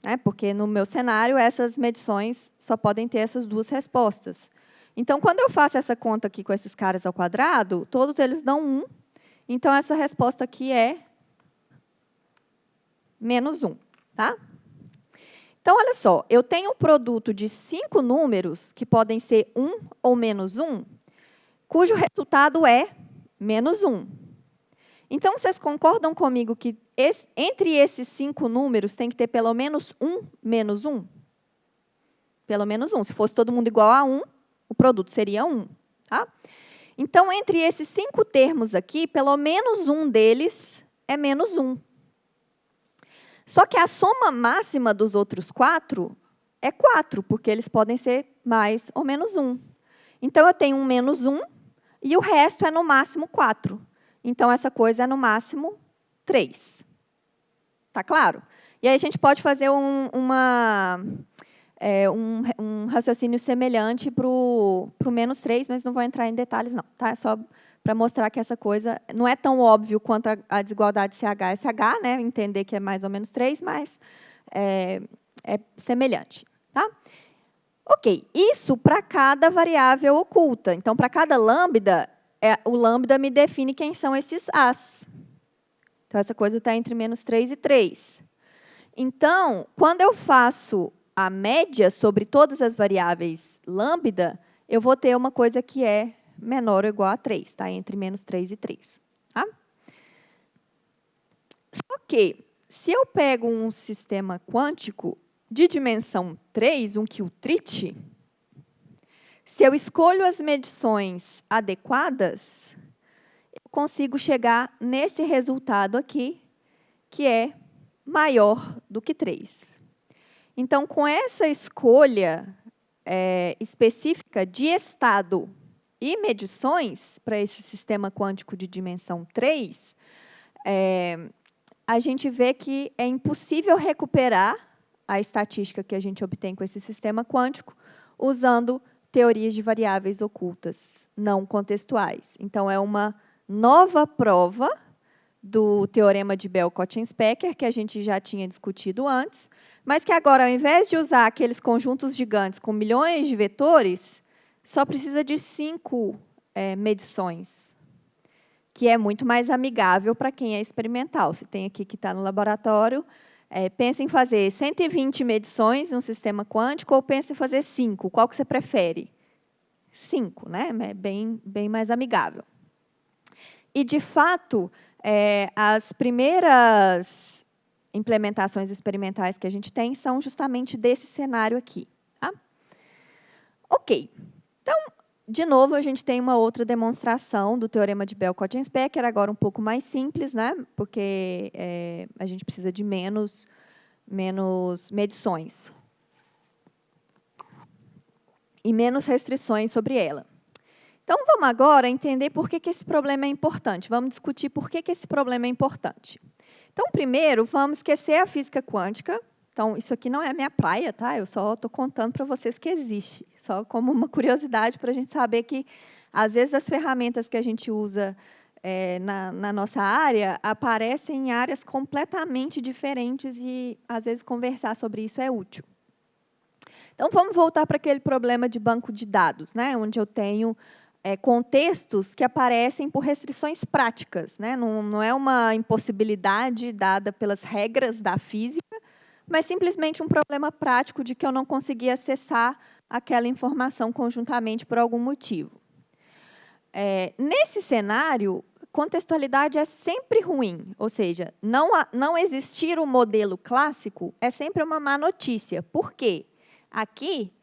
né? Porque no meu cenário, essas medições só podem ter essas 2 respostas. Então, quando eu faço essa conta aqui com esses caras ao quadrado, todos eles dão 1. Então, essa resposta aqui é menos 1. Tá? Então, olha só, eu tenho um produto de 5 números, que podem ser 1 ou menos 1, cujo resultado é menos 1. Então, vocês concordam comigo que entre esses 5 números tem que ter pelo menos um menos 1? Pelo menos 1. Se fosse todo mundo igual a 1, o produto seria 1. Tá? Então, entre esses 5 termos aqui, pelo menos um deles é menos 1. Só que a soma máxima dos outros 4 é 4, porque eles podem ser mais ou menos 1. Então, eu tenho um menos 1 e o resto é no máximo 4. Então, essa coisa é no máximo 3. Tá claro? E aí, a gente pode fazer um raciocínio semelhante para o menos 3, mas não vou entrar em detalhes, não. Tá? É só para mostrar que essa coisa não é tão óbvio quanto a desigualdade CH-SH, né? Entender que é mais ou menos 3, mas é semelhante. Tá? Ok, isso para cada variável oculta. Então, para cada lambda, o lambda me define quem são esses A's. Então, essa coisa está entre menos 3 e 3. Então, quando eu faço a média sobre todas as variáveis lambda, eu vou ter uma coisa que é menor ou igual a 3, tá? Entre menos 3 e 3. Tá? Só que, se eu pego um sistema quântico de dimensão 3, um Qtrit, se eu escolho as medições adequadas, eu consigo chegar nesse resultado aqui, que é maior do que 3. Então, com essa escolha específica de estado e medições para esse sistema quântico de dimensão 3, a gente vê que é impossível recuperar a estatística que a gente obtém com esse sistema quântico usando teorias de variáveis ocultas não contextuais. Então, é uma nova prova do teorema de Bell-Cotchin-Specker, que a gente já tinha discutido antes, mas que agora, ao invés de usar aqueles conjuntos gigantes com milhões de vetores, só precisa de 5 medições, que é muito mais amigável para quem é experimental. Se tem aqui que está no laboratório, pensa em fazer 120 medições no sistema quântico ou pensa em fazer 5. Qual que você prefere? 5, né? É bem mais amigável. E, de fato, as primeiras implementações experimentais que a gente tem são justamente desse cenário aqui. Tá? Ok. Então, de novo, a gente tem uma outra demonstração do teorema de Bell-Cotchin-Specker, agora um pouco mais simples, né? Porque a gente precisa de menos medições e menos restrições sobre ela. Então, vamos agora entender por que esse problema é importante. Vamos discutir por que esse problema é importante. Então, primeiro, vamos esquecer a física quântica. Então, isso aqui não é a minha praia, tá? Eu só estou contando para vocês que existe. Só como uma curiosidade para a gente saber que, às vezes, as ferramentas que a gente usa na nossa área aparecem em áreas completamente diferentes e, às vezes, conversar sobre isso é útil. Então, vamos voltar para aquele problema de banco de dados, né? Onde eu tenho contextos que aparecem por restrições práticas, né? Não é uma impossibilidade dada pelas regras da física, mas simplesmente um problema prático de que eu não conseguia acessar aquela informação conjuntamente por algum motivo. Nesse cenário, contextualidade é sempre ruim, ou seja, não existir um modelo clássico é sempre uma má notícia. Por quê? Aqui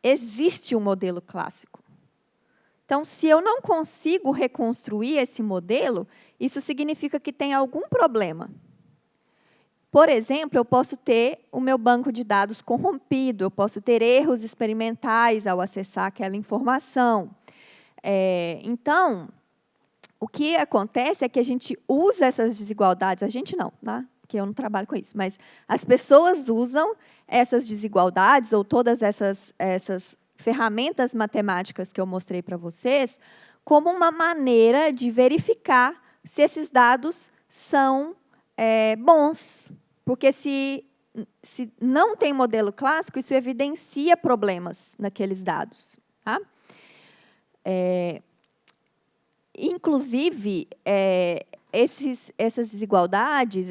existe um modelo clássico. Então, se eu não consigo reconstruir esse modelo, isso significa que tem algum problema. Por exemplo, eu posso ter o meu banco de dados corrompido, eu posso ter erros experimentais ao acessar aquela informação. Então, o que acontece é que a gente usa essas desigualdades, a gente não, né? Porque eu não trabalho com isso, mas as pessoas usam essas desigualdades ou todas essas ferramentas matemáticas que eu mostrei para vocês como uma maneira de verificar se esses dados são bons. Porque se não tem modelo clássico, isso evidencia problemas naqueles dados. Tá? Inclusive, essas desigualdades,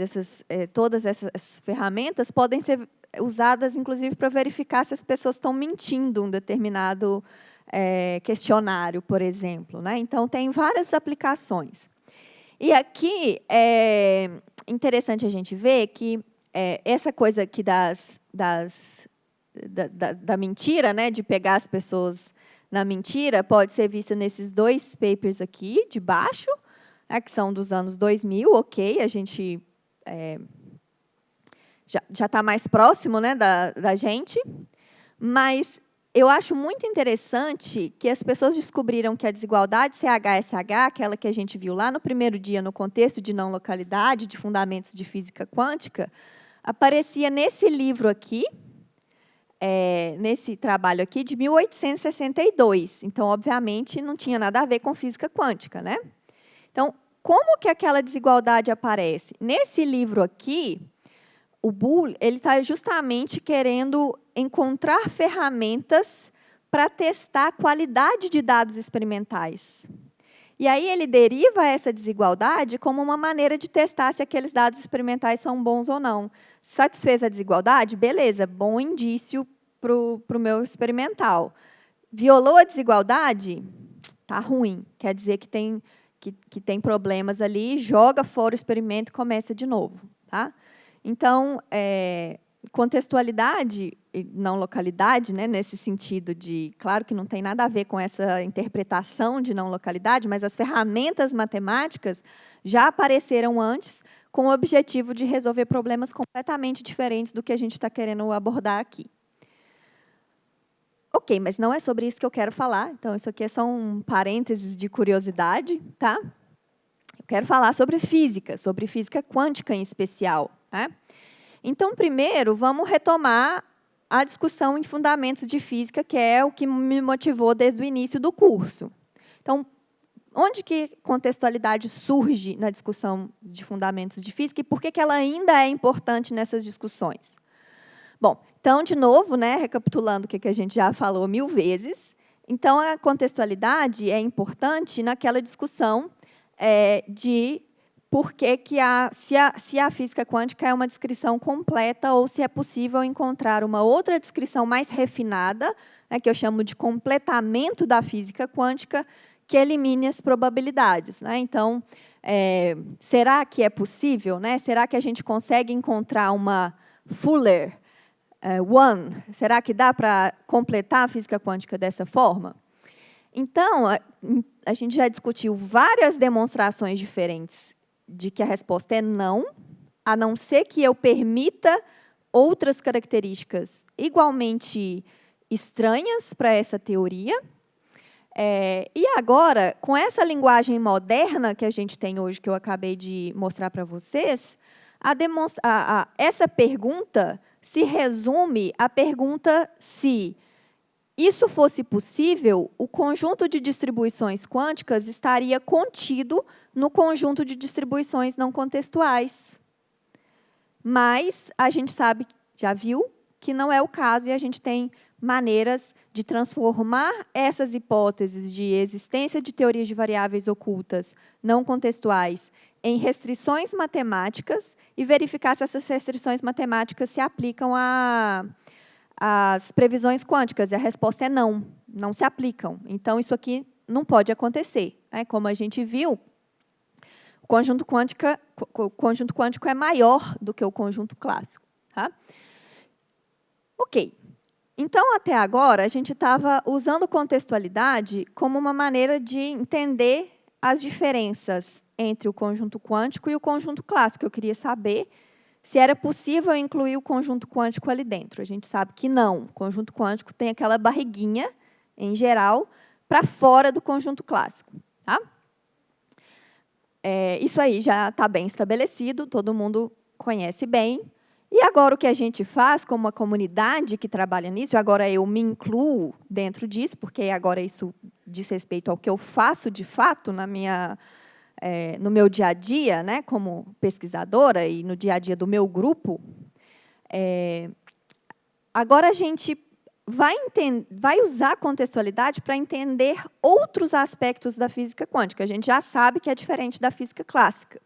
todas essas ferramentas podem ser usadas, inclusive, para verificar se as pessoas estão mentindo um determinado questionário, por exemplo. Né? Então, tem várias aplicações. E aqui é interessante a gente ver que essa coisa aqui da mentira, né, de pegar as pessoas na mentira, pode ser vista nesses dois papers aqui, de baixo, que são dos anos 2000, ok, a gente já está mais próximo, né, da gente, mas eu acho muito interessante que as pessoas descobriram que a desigualdade CH-SH, aquela que a gente viu lá no primeiro dia, no contexto de não localidade, de fundamentos de física quântica, aparecia nesse livro aqui, nesse trabalho aqui, de 1862. Então, obviamente, não tinha nada a ver com física quântica. Né? Então, como que aquela desigualdade aparece? Nesse livro aqui, o Boole está justamente querendo encontrar ferramentas para testar a qualidade de dados experimentais. E aí ele deriva essa desigualdade como uma maneira de testar se aqueles dados experimentais são bons ou não. Satisfez a desigualdade? Beleza, bom indício para o meu experimental. Violou a desigualdade? Está ruim, quer dizer que tem problemas ali, joga fora o experimento e começa de novo. Tá? Então, contextualidade e não localidade, né, nesse sentido de, claro que não tem nada a ver com essa interpretação de não localidade, mas as ferramentas matemáticas já apareceram antes com o objetivo de resolver problemas completamente diferentes do que a gente está querendo abordar aqui. Ok, mas não é sobre isso que eu quero falar, então isso aqui é só um parênteses de curiosidade. Tá? Eu quero falar sobre física quântica em especial. Tá? Então, primeiro, vamos retomar a discussão em fundamentos de física, que é o que me motivou desde o início do curso. Então, onde que contextualidade surge na discussão de fundamentos de física e por que ela ainda é importante nessas discussões? Bom, então, de novo, né, recapitulando o que a gente já falou 1000 vezes, então, a contextualidade é importante naquela discussão de por que se a física quântica é uma descrição completa ou se é possível encontrar uma outra descrição mais refinada, né, que eu chamo de completamento da física quântica, que elimine as probabilidades. Né? Então, será que é possível? Né? Será que a gente consegue encontrar uma Fuller One? Será que dá para completar a física quântica dessa forma? Então, a gente já discutiu várias demonstrações diferentes de que a resposta é não, a não ser que eu permita outras características igualmente estranhas para essa teoria. E agora, com essa linguagem moderna que a gente tem hoje, que eu acabei de mostrar para vocês, essa pergunta se resume à pergunta se isso fosse possível, o conjunto de distribuições quânticas estaria contido no conjunto de distribuições não contextuais. Mas a gente sabe, já viu, que não é o caso e a gente tem maneiras de transformar essas hipóteses de existência de teorias de variáveis ocultas não contextuais em restrições matemáticas e verificar se essas restrições matemáticas se aplicam às previsões quânticas. E a resposta é não, não se aplicam. Então, isso aqui não pode acontecer. Né? Como a gente viu, o conjunto quântico é maior do que o conjunto clássico. Tá? Ok. Então, até agora, a gente estava usando contextualidade como uma maneira de entender as diferenças entre o conjunto quântico e o conjunto clássico. Eu queria saber se era possível incluir o conjunto quântico ali dentro. A gente sabe que não. O conjunto quântico tem aquela barriguinha, em geral, para fora do conjunto clássico. Tá? Isso aí já está bem estabelecido, todo mundo conhece bem. E agora o que a gente faz como uma comunidade que trabalha nisso, agora eu me incluo dentro disso, porque agora isso diz respeito ao que eu faço de fato no meu dia a dia, né, como pesquisadora e no dia a dia do meu grupo. Agora a gente vai usar a contextualidade para entender outros aspectos da física quântica. A gente já sabe que é diferente da física clássica.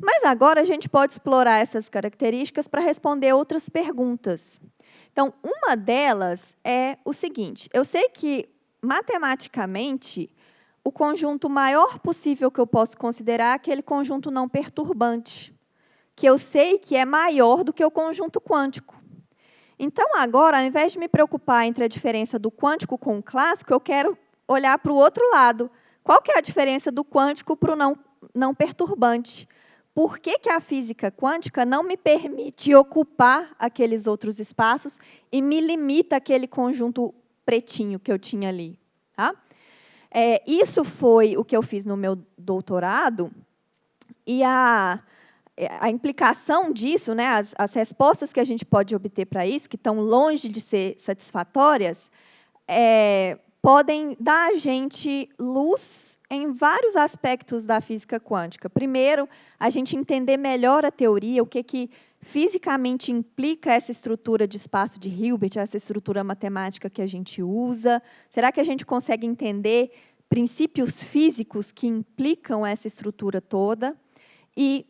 Mas agora a gente pode explorar essas características para responder outras perguntas. Então, uma delas é o seguinte: eu sei que, matematicamente, o conjunto maior possível que eu posso considerar é aquele conjunto não perturbante, que eu sei que é maior do que o conjunto quântico. Então, agora, ao invés de me preocupar entre a diferença do quântico com o clássico, eu quero olhar para o outro lado. Qual que é a diferença do quântico para o não perturbante? Por que a física quântica não me permite ocupar aqueles outros espaços e me limita àquele conjunto pretinho que eu tinha ali? Tá? Isso foi o que eu fiz no meu doutorado, e a implicação disso, né, as respostas que a gente pode obter para isso, que estão longe de ser satisfatórias, podem dar a gente luz em vários aspectos da física quântica. Primeiro, a gente entender melhor a teoria, o que fisicamente implica essa estrutura de espaço de Hilbert, essa estrutura matemática que a gente usa. Será que a gente consegue entender princípios físicos que implicam essa estrutura toda? E,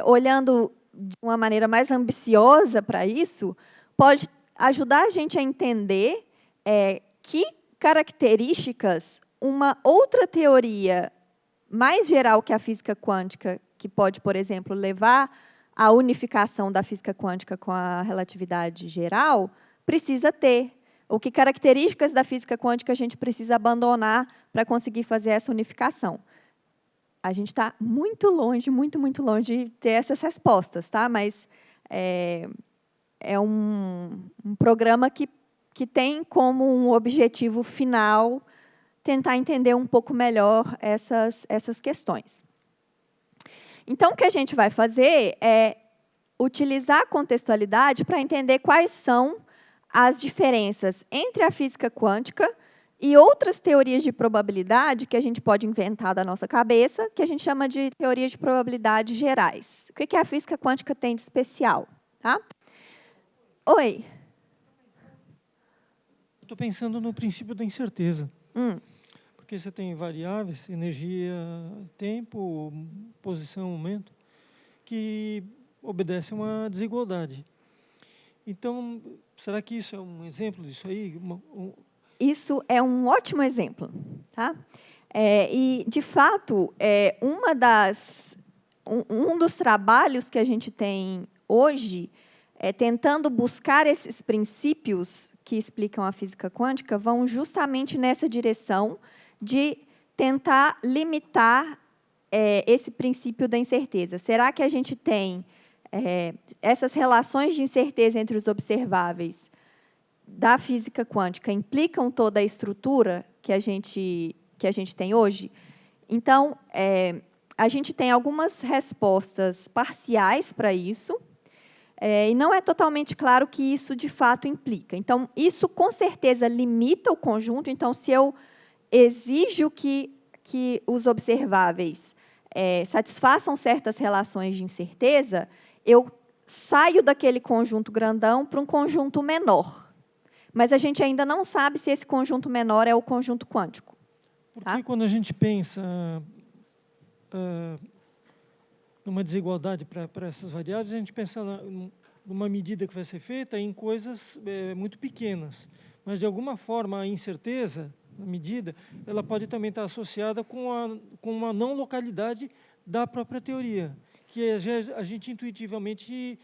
olhando de uma maneira mais ambiciosa para isso, pode ajudar a gente a entender que características uma outra teoria mais geral que a física quântica, que pode, por exemplo, levar à unificação da física quântica com a relatividade geral, precisa ter. Ou que características da física quântica a gente precisa abandonar para conseguir fazer essa unificação? A gente está muito longe de ter essas respostas, tá? Mas é um programa que tem como um objetivo final tentar entender um pouco melhor essas questões. Então, o que a gente vai fazer é utilizar a contextualidade para entender quais são as diferenças entre a física quântica e outras teorias de probabilidade que a gente pode inventar da nossa cabeça, que a gente chama de teorias de probabilidade gerais. O que a física quântica tem de especial? Tá? Oi. Estou pensando no princípio da incerteza. Porque você tem variáveis, energia, tempo, posição, momento, que obedecem a uma desigualdade. Então, será que isso é um exemplo disso aí? Isso é um ótimo exemplo. Tá? E, de fato, um dos trabalhos que a gente tem hoje, tentando buscar esses princípios que explicam a física quântica, vão justamente nessa direção de tentar limitar esse princípio da incerteza. Será que a gente tem essas relações de incerteza entre os observáveis da física quântica implicam toda a estrutura que a gente tem hoje? Então, a gente tem algumas respostas parciais para isso, e não é totalmente claro o que isso, de fato, implica. Então, isso, com certeza, limita o conjunto. Então, se eu exijo que os observáveis satisfaçam certas relações de incerteza, eu saio daquele conjunto grandão para um conjunto menor. Mas a gente ainda não sabe se esse conjunto menor é o conjunto quântico. Porque quando a gente pensa numa desigualdade para essas variáveis, a gente pensa numa medida que vai ser feita em coisas muito pequenas. Mas, de alguma forma, a incerteza, a medida, ela pode também estar associada com uma não localidade da própria teoria, que a gente intuitivamente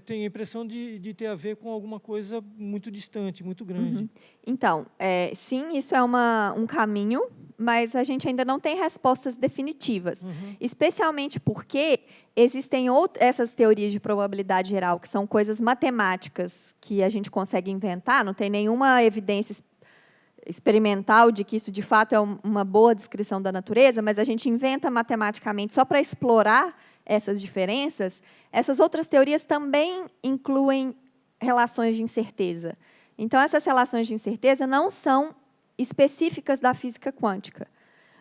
tem a impressão de ter a ver com alguma coisa muito distante, muito grande. Então, sim, isso é um caminho mas a gente ainda não tem respostas definitivas. Especialmente porque existem essas teorias de probabilidade geral, que são coisas matemáticas que a gente consegue inventar, não tem nenhuma evidência experimental de que isso, de fato, é uma boa descrição da natureza, mas a gente inventa matematicamente só para explorar essas diferenças. Essas outras teorias também incluem relações de incerteza. Então, essas relações de incerteza não são específicas da física quântica.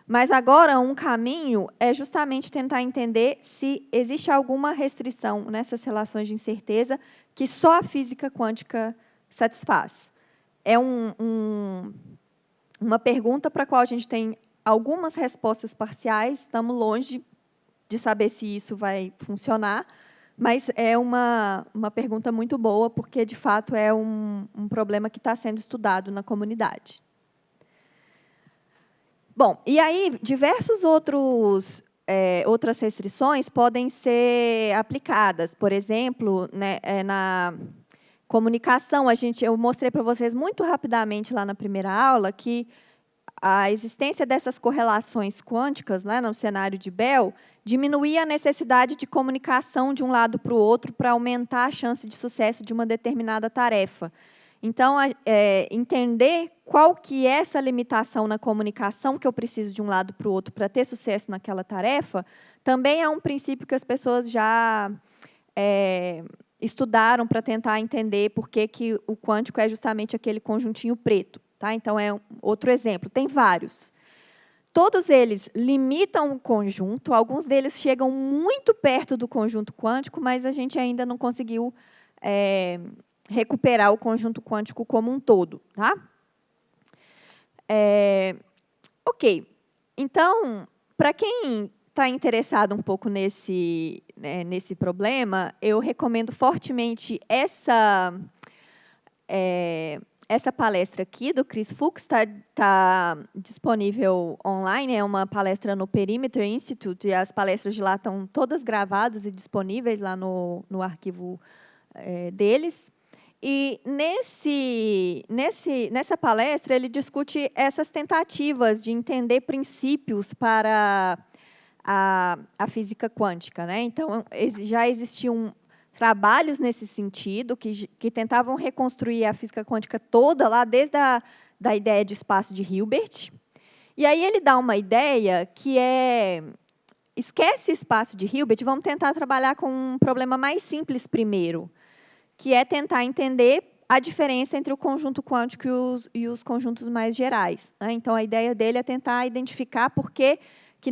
Mas, agora, um caminho é justamente tentar entender se existe alguma restrição nessas relações de incerteza que só a física quântica satisfaz. É uma pergunta para a qual a gente tem algumas respostas parciais, estamos longe de saber se isso vai funcionar, mas é uma pergunta muito boa, porque, de fato, é um problema que está sendo estudado na comunidade. Bom, e aí, diversos outras restrições podem ser aplicadas. Por exemplo, né, na comunicação, eu mostrei para vocês muito rapidamente lá na primeira aula que a existência dessas correlações quânticas, né, no cenário de Bell, diminuía a necessidade de comunicação de um lado para o outro para aumentar a chance de sucesso de uma determinada tarefa. Então, entender qual que é essa limitação na comunicação que eu preciso de um lado para o outro para ter sucesso naquela tarefa, também é um princípio que as pessoas já estudaram para tentar entender por que o quântico é justamente aquele conjuntinho preto. Tá? Então, é outro exemplo. Tem vários. Todos eles limitam o conjunto, alguns deles chegam muito perto do conjunto quântico, mas a gente ainda não conseguiu recuperar o conjunto quântico como um todo. Tá? Ok. Então, para quem está interessado um pouco nesse problema, eu recomendo fortemente essa palestra aqui do Chris Fuchs, está disponível online, é uma palestra no Perimeter Institute, e as palestras de lá estão todas gravadas e disponíveis lá no arquivo deles. E nessa palestra, ele discute essas tentativas de entender princípios para a física quântica. Né? Então, já existiam trabalhos nesse sentido, que tentavam reconstruir a física quântica toda, lá desde da ideia de espaço de Hilbert. E aí ele dá uma ideia que esquece espaço de Hilbert, vamos tentar trabalhar com um problema mais simples primeiro, que é tentar entender a diferença entre o conjunto quântico e os conjuntos mais gerais. Né? Então, a ideia dele é tentar identificar por que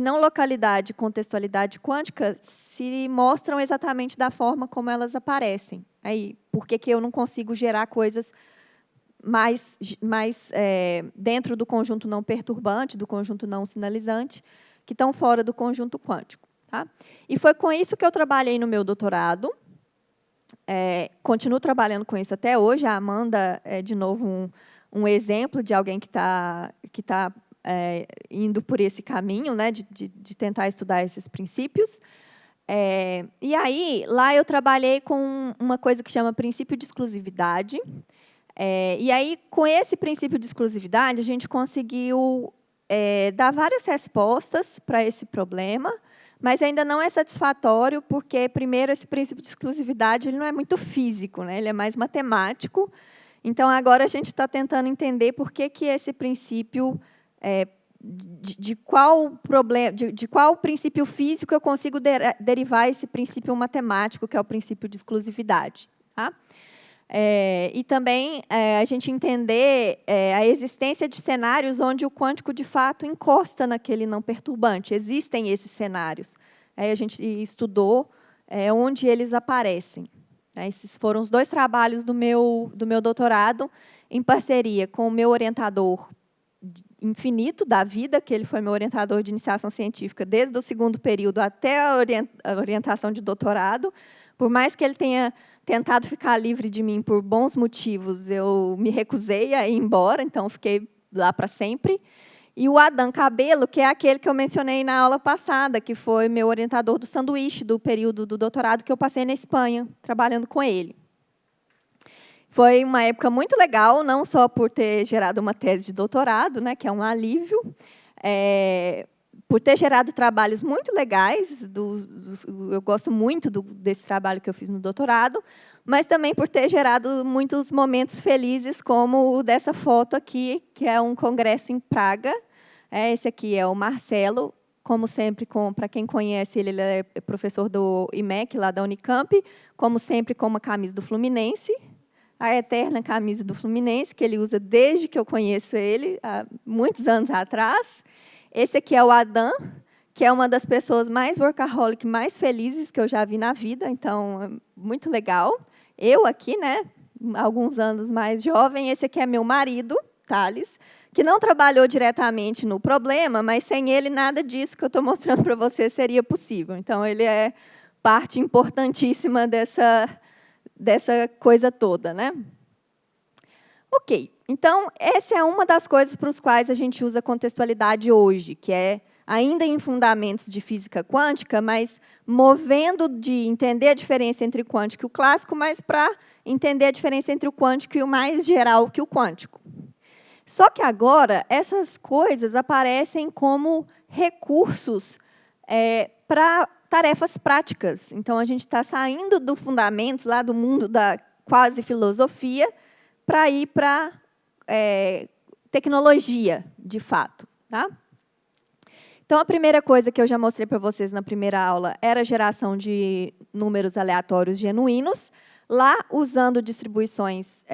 não localidade e contextualidade quântica se mostram exatamente da forma como elas aparecem. Aí, por que eu não consigo gerar coisas mais dentro do conjunto não perturbante, do conjunto não sinalizante, que estão fora do conjunto quântico. Tá? E foi com isso que eu trabalhei no meu doutorado. Continuo trabalhando com isso até hoje. A Amanda é, de novo, um exemplo de alguém que está indo por esse caminho, né, de tentar estudar esses princípios. E aí, lá eu trabalhei com uma coisa que chama princípio de exclusividade. E aí, com esse princípio de exclusividade, a gente conseguiu dar várias respostas para esse problema, mas ainda não é satisfatório, porque, primeiro, esse princípio de exclusividade ele não é muito físico, né? Ele é mais matemático. Então, agora a gente está tentando entender por que esse princípio, de qual princípio físico eu consigo derivar esse princípio matemático, que é o princípio de exclusividade. Tá? E também a gente entender a existência de cenários onde o quântico, de fato, encosta naquele não perturbante. Existem esses cenários. A gente estudou onde eles aparecem. Esses foram os 2 trabalhos do meu doutorado, em parceria com o meu orientador infinito da vida, que ele foi meu orientador de iniciação científica desde o 2º período até a orientação de doutorado. Por mais que ele tenha tentado ficar livre de mim por bons motivos, eu me recusei a ir embora, então fiquei lá para sempre. E o Adam Cabello, que é aquele que eu mencionei na aula passada, que foi meu orientador do sanduíche do período do doutorado que eu passei na Espanha, trabalhando com ele. Foi uma época muito legal, não só por ter gerado uma tese de doutorado, né, que é um alívio, por ter gerado trabalhos muito legais, eu gosto muito desse trabalho que eu fiz no doutorado, mas também por ter gerado muitos momentos felizes, como o dessa foto aqui, que é um congresso em Praga. Esse aqui é o Marcelo, como sempre, para quem conhece ele é professor do IMEC, lá da Unicamp, como sempre com uma camisa do Fluminense, a eterna camisa do Fluminense, que ele usa desde que eu conheço ele, há muitos anos atrás. Esse aqui é o Adam, que é uma das pessoas mais workaholic, mais felizes que eu já vi na vida, então, é muito legal. Eu aqui, né, alguns anos mais jovem, esse aqui é meu marido, Thales, que não trabalhou diretamente no problema, mas sem ele nada disso que eu estou mostrando para você seria possível. Então, ele é parte importantíssima dessa coisa toda, né? Ok. Então, essa é uma das coisas para as quais a gente usa contextualidade hoje, que é ainda em fundamentos de física quântica, mas movendo de entender a diferença entre o quântico e o clássico, mas para entender a diferença entre o quântico e o mais geral que o quântico. Só que agora, essas coisas aparecem como recursos para tarefas práticas. Então, a gente está saindo do fundamentos, lá do mundo da quase filosofia, para ir para tecnologia, de fato. Tá? Então, a primeira coisa que eu já mostrei para vocês na primeira aula era a geração de números aleatórios genuínos, lá usando distribuições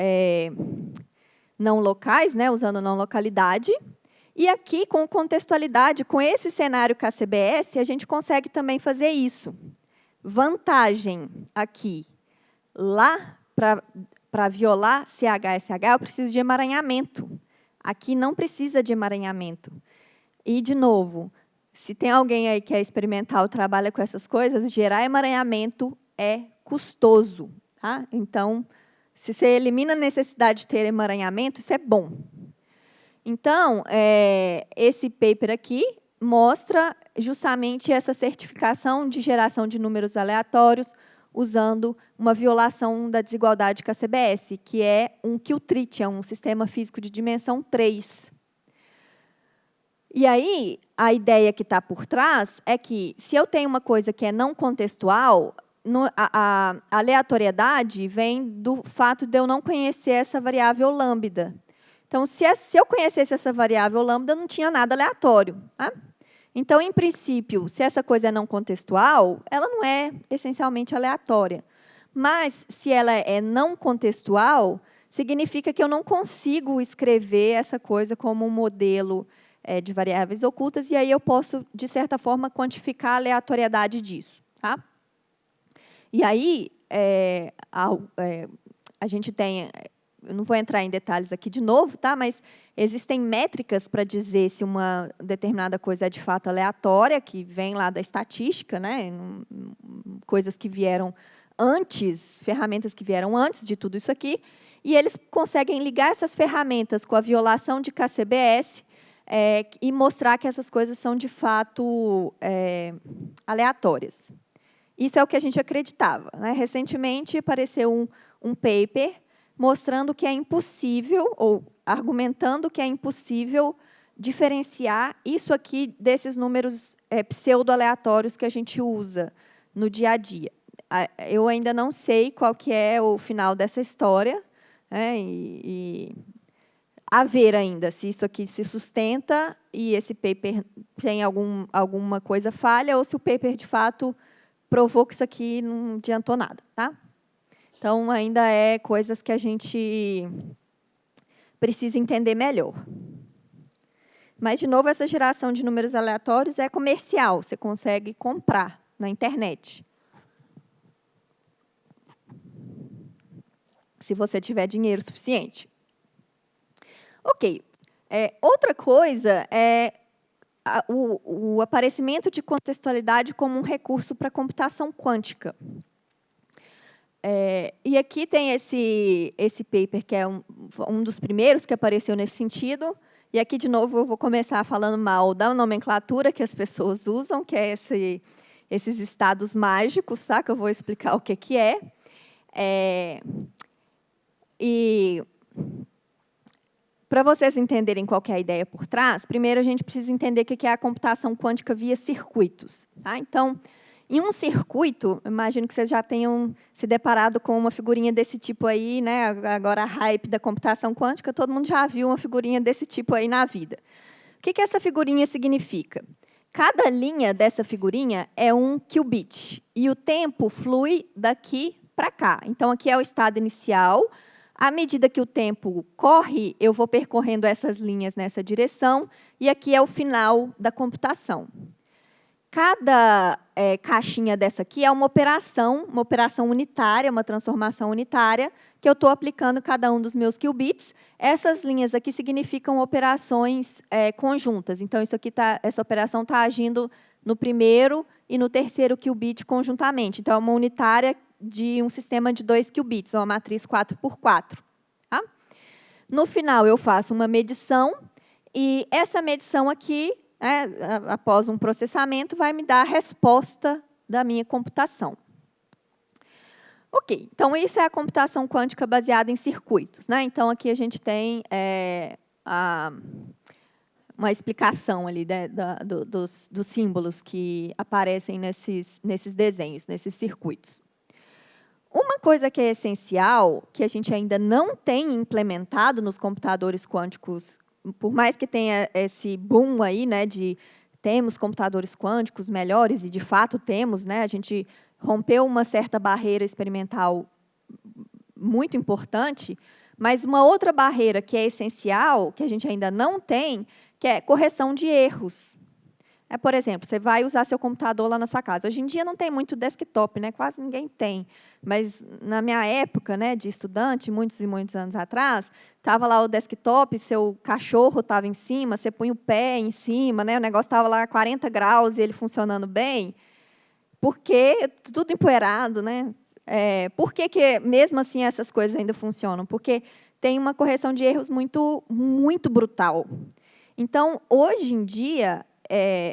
não locais, né, usando não localidade. E aqui, com contextualidade, com esse cenário KCBS, a gente consegue também fazer isso. Vantagem aqui, lá para violar CH-SH, eu preciso de emaranhamento. Aqui não precisa de emaranhamento. E, de novo, se tem alguém aí que é experimental, trabalha com essas coisas, gerar emaranhamento é custoso. Tá? Então, se você elimina a necessidade de ter emaranhamento, isso é bom. Então, esse paper aqui mostra justamente essa certificação de geração de números aleatórios usando uma violação da desigualdade KCBS, que é um Qtrit, é um sistema físico de dimensão 3. E aí, a ideia que está por trás é que, se eu tenho uma coisa que é não contextual, a aleatoriedade vem do fato de eu não conhecer essa variável lambda. Então, se eu conhecesse essa variável lambda, não tinha nada aleatório. Tá? Então, em princípio, se essa coisa é não contextual, ela não é essencialmente aleatória. Mas, se ela é não contextual, significa que eu não consigo escrever essa coisa como um modelo de variáveis ocultas, e aí eu posso, de certa forma, quantificar a aleatoriedade disso. Tá? E aí, a gente tem... Eu não vou entrar em detalhes aqui de novo, tá? Mas existem métricas para dizer se uma determinada coisa é de fato aleatória, que vem lá da estatística, né? Coisas que vieram antes, ferramentas que vieram antes de tudo isso aqui, e eles conseguem ligar essas ferramentas com a violação de KCBS e mostrar que essas coisas são, de fato, aleatórias. Isso é o que a gente acreditava. Né? Recentemente, apareceu um paper mostrando que é impossível, ou argumentando que é impossível diferenciar isso aqui desses números pseudo-aleatórios que a gente usa no dia a dia. Eu ainda não sei qual que é o final dessa história, né, e a ver ainda se isso aqui se sustenta e esse paper tem alguma coisa falha, ou se o paper, de fato, provou que isso aqui não adiantou nada. Tá? Então, ainda é coisas que a gente precisa entender melhor. Mas, de novo, essa geração de números aleatórios é comercial, você consegue comprar na internet. Se você tiver dinheiro suficiente. Ok. Outra coisa é o aparecimento de contextualidade como um recurso para a computação quântica. E aqui tem esse paper, que é um dos primeiros que apareceu nesse sentido. E aqui, de novo, eu vou começar falando mal da nomenclatura que as pessoas usam, que é esses estados mágicos, tá? Que eu vou explicar o que é. E para vocês entenderem qual que é a ideia por trás, primeiro a gente precisa entender o que é a computação quântica via circuitos. Tá? Então, em um circuito, imagino que vocês já tenham se deparado com uma figurinha desse tipo aí, né? Agora a hype da computação quântica, todo mundo já viu uma figurinha desse tipo aí na vida. O que essa figurinha significa? Cada linha dessa figurinha é um qubit, e o tempo flui daqui para cá. Então, aqui é o estado inicial. À medida que o tempo corre, eu vou percorrendo essas linhas nessa direção, e aqui é o final da computação. Cada caixinha dessa aqui é uma operação unitária, uma transformação unitária, que eu estou aplicando cada um dos meus qubits. Essas linhas aqui significam operações conjuntas. Então, essa operação está agindo no primeiro e no terceiro qubit conjuntamente. Então, é uma unitária de um sistema de 2 qubits, uma matriz 4x4. Tá? No final, eu faço uma medição, e essa medição aqui, após um processamento, vai me dar a resposta da minha computação. Ok, então isso é a computação quântica baseada em circuitos. Né? Então, aqui a gente tem uma explicação ali dos símbolos que aparecem nesses desenhos, nesses circuitos. Uma coisa que é essencial, que a gente ainda não tem implementado nos computadores quânticos, por mais que tenha esse boom aí, né, de temos computadores quânticos melhores, e de fato temos, né, a gente rompeu uma certa barreira experimental muito importante, mas uma outra barreira que é essencial, que a gente ainda não tem, que é correção de erros. Por exemplo, você vai usar seu computador lá na sua casa. Hoje em dia não tem muito desktop, né? Quase ninguém tem. Mas na minha época, né, de estudante, muitos e muitos anos atrás, estava lá o desktop, seu cachorro estava em cima, você punha o pé em cima, né, o negócio estava lá a 40 graus e ele funcionando bem. Porque tudo empoeirado, né? Por que mesmo assim essas coisas ainda funcionam? Porque tem uma correção de erros muito, muito brutal. Então, hoje em dia,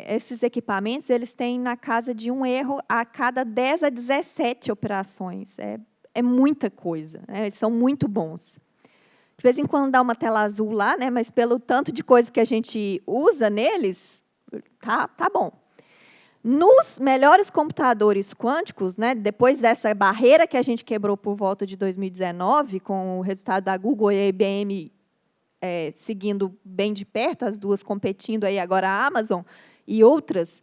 esses equipamentos eles têm na casa de um erro a cada 10 a 17 operações. É muita coisa, né? Eles são muito bons. De vez em quando dá uma tela azul lá, né? Mas pelo tanto de coisa que a gente usa neles, tá bom. Nos melhores computadores quânticos, né, depois dessa barreira que a gente quebrou por volta de 2019, com o resultado da Google e a IBM seguindo bem de perto, as duas competindo, aí agora a Amazon e outras,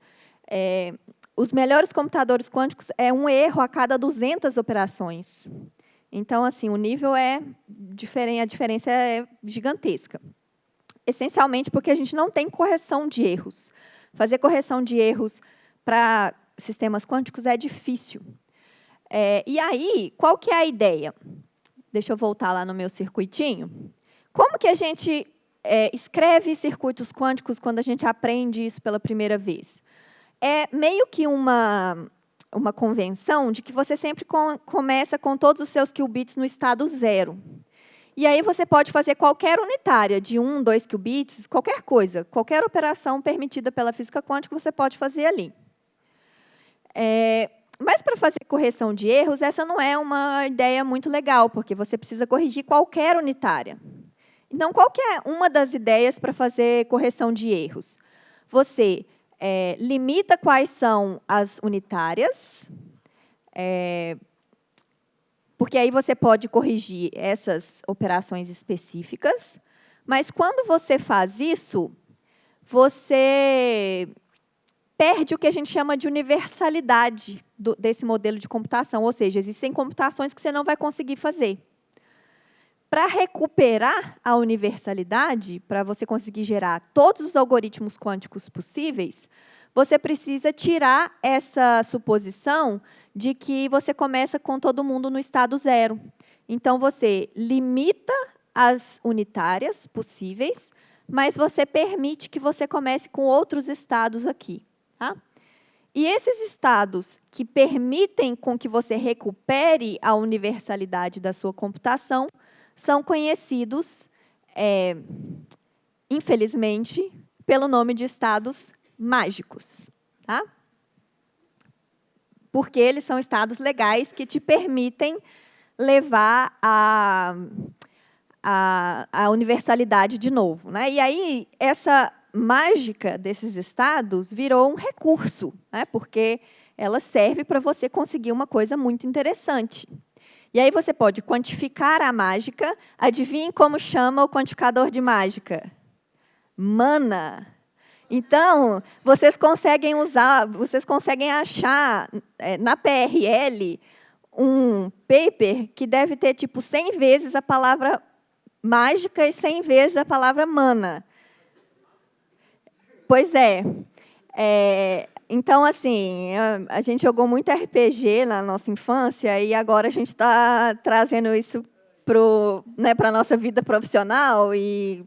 os melhores computadores quânticos é um erro a cada 200 operações. Então, assim, o nível é diferente, a diferença é gigantesca. Essencialmente porque a gente não tem correção de erros. Fazer correção de erros para sistemas quânticos é difícil. E aí, qual que é a ideia? Deixa eu voltar lá no meu circuitinho. Como que a gente escreve circuitos quânticos quando a gente aprende isso pela primeira vez? É meio que uma convenção de que você sempre começa com todos os seus qubits no estado 0. E aí você pode fazer qualquer unitária, de 1, 2 qubits, qualquer coisa, qualquer operação permitida pela física quântica, você pode fazer ali. Mas, para fazer correção de erros, essa não é uma ideia muito legal, porque você precisa corrigir qualquer unitária. Então, qual que é uma das ideias para fazer correção de erros? Você limita quais são as unitárias, porque aí você pode corrigir essas operações específicas, mas quando você faz isso, você perde o que a gente chama de universalidade desse modelo de computação, ou seja, existem computações que você não vai conseguir fazer. Para recuperar a universalidade, para você conseguir gerar todos os algoritmos quânticos possíveis, você precisa tirar essa suposição de que você começa com todo mundo no estado 0. Então, você limita as unitárias possíveis, mas você permite que você comece com outros estados aqui. Tá? E esses estados que permitem com que você recupere a universalidade da sua computação são conhecidos, infelizmente, pelo nome de estados mágicos. Tá? Porque eles são estados legais que te permitem levar a universalidade de novo, né? E aí, essa mágica desses estados virou um recurso, né? Porque ela serve para você conseguir uma coisa muito interessante. E aí você pode quantificar a mágica. Adivinhem como chama o quantificador de mágica? Mana. Então, vocês conseguem achar na PRL um paper que deve ter tipo 100 vezes a palavra mágica e 100 vezes a palavra mana. Pois é. Então, assim, a gente jogou muito RPG na nossa infância e agora a gente está trazendo isso para a nossa vida profissional e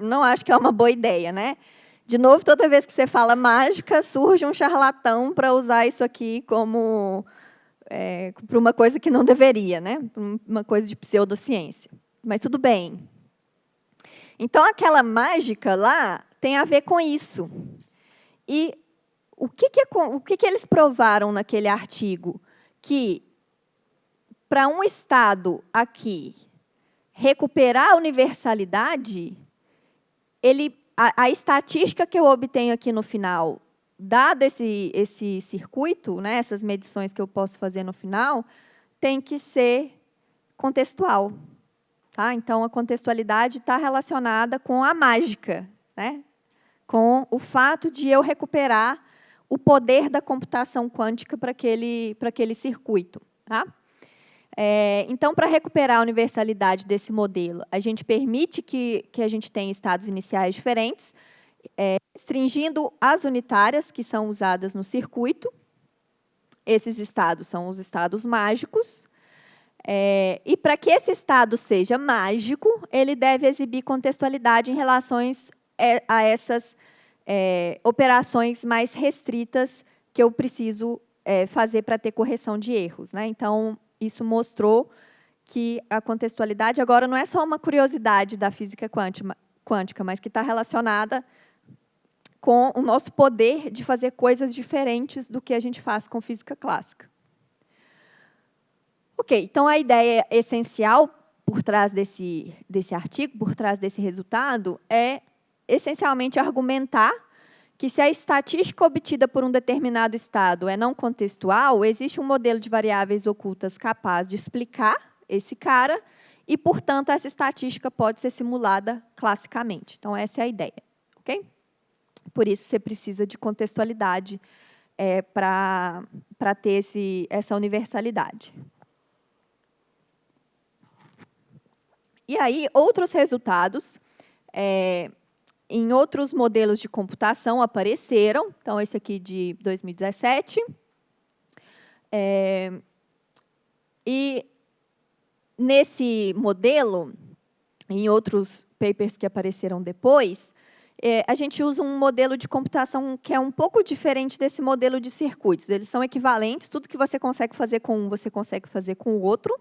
não acho que é uma boa ideia, né? De novo, toda vez que você fala mágica, surge um charlatão para usar isso aqui como para uma coisa que não deveria, né? Uma coisa de pseudociência. Mas tudo bem. Então, aquela mágica lá tem a ver com isso. E o que eles provaram naquele artigo? Que, para um estado aqui recuperar a universalidade, a estatística que eu obtenho aqui no final, dado esse circuito, né, essas medições que eu posso fazer no final, tem que ser contextual. Tá? Então, a contextualidade está relacionada com a mágica, né? Com o fato de eu recuperar o poder da computação quântica para aquele circuito. Tá? Então, para recuperar a universalidade desse modelo, a gente permite que a gente tenha estados iniciais diferentes, restringindo as unitárias que são usadas no circuito. Esses estados são os estados mágicos. E para que esse estado seja mágico, ele deve exibir contextualidade em relação a essas operações mais restritas que eu preciso fazer para ter correção de erros, né? Então, isso mostrou que a contextualidade agora não é só uma curiosidade da física quântica, mas que está relacionada com o nosso poder de fazer coisas diferentes do que a gente faz com física clássica. Ok, então a ideia essencial por trás desse artigo, por trás desse resultado, é essencialmente argumentar que se a estatística obtida por um determinado estado é não contextual, existe um modelo de variáveis ocultas capaz de explicar esse cara e, portanto, essa estatística pode ser simulada classicamente. Então, essa é a ideia. Ok? Por isso, você precisa de contextualidade para ter essa universalidade. E aí, outros resultados em outros modelos de computação apareceram. Então, esse aqui de 2017. E nesse modelo, em outros papers que apareceram depois, a gente usa um modelo de computação que é um pouco diferente desse modelo de circuitos. Eles são equivalentes, tudo que você consegue fazer com um, você consegue fazer com o outro.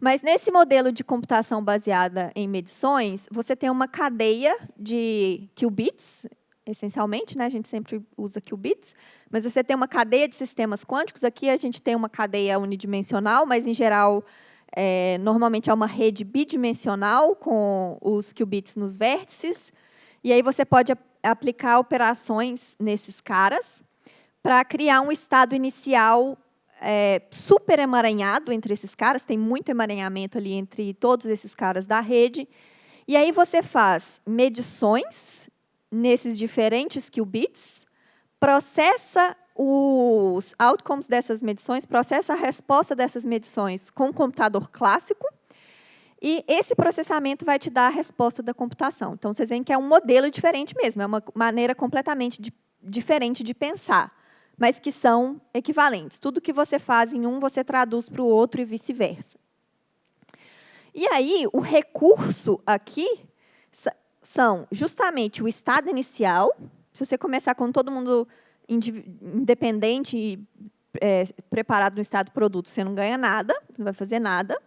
Mas, nesse modelo de computação baseada em medições, você tem uma cadeia de qubits, essencialmente, né? A gente sempre usa qubits, mas você tem uma cadeia de sistemas quânticos. Aqui a gente tem uma cadeia unidimensional, mas, em geral, normalmente é uma rede bidimensional com os qubits nos vértices. E aí você pode aplicar operações nesses caras para criar um estado inicial super emaranhado entre esses caras, tem muito emaranhamento ali entre todos esses caras da rede. E aí você faz medições nesses diferentes qubits, processa os outcomes dessas medições, processa a resposta dessas medições com um computador clássico, e esse processamento vai te dar a resposta da computação. Então, vocês veem que é um modelo diferente mesmo, é uma maneira completamente diferente de pensar, mas que são equivalentes. Tudo que você faz em um, você traduz para o outro e vice-versa. E aí, o recurso aqui são justamente o estado inicial. Se você começar com todo mundo independente e preparado no estado produto, você não ganha nada, não vai fazer nada.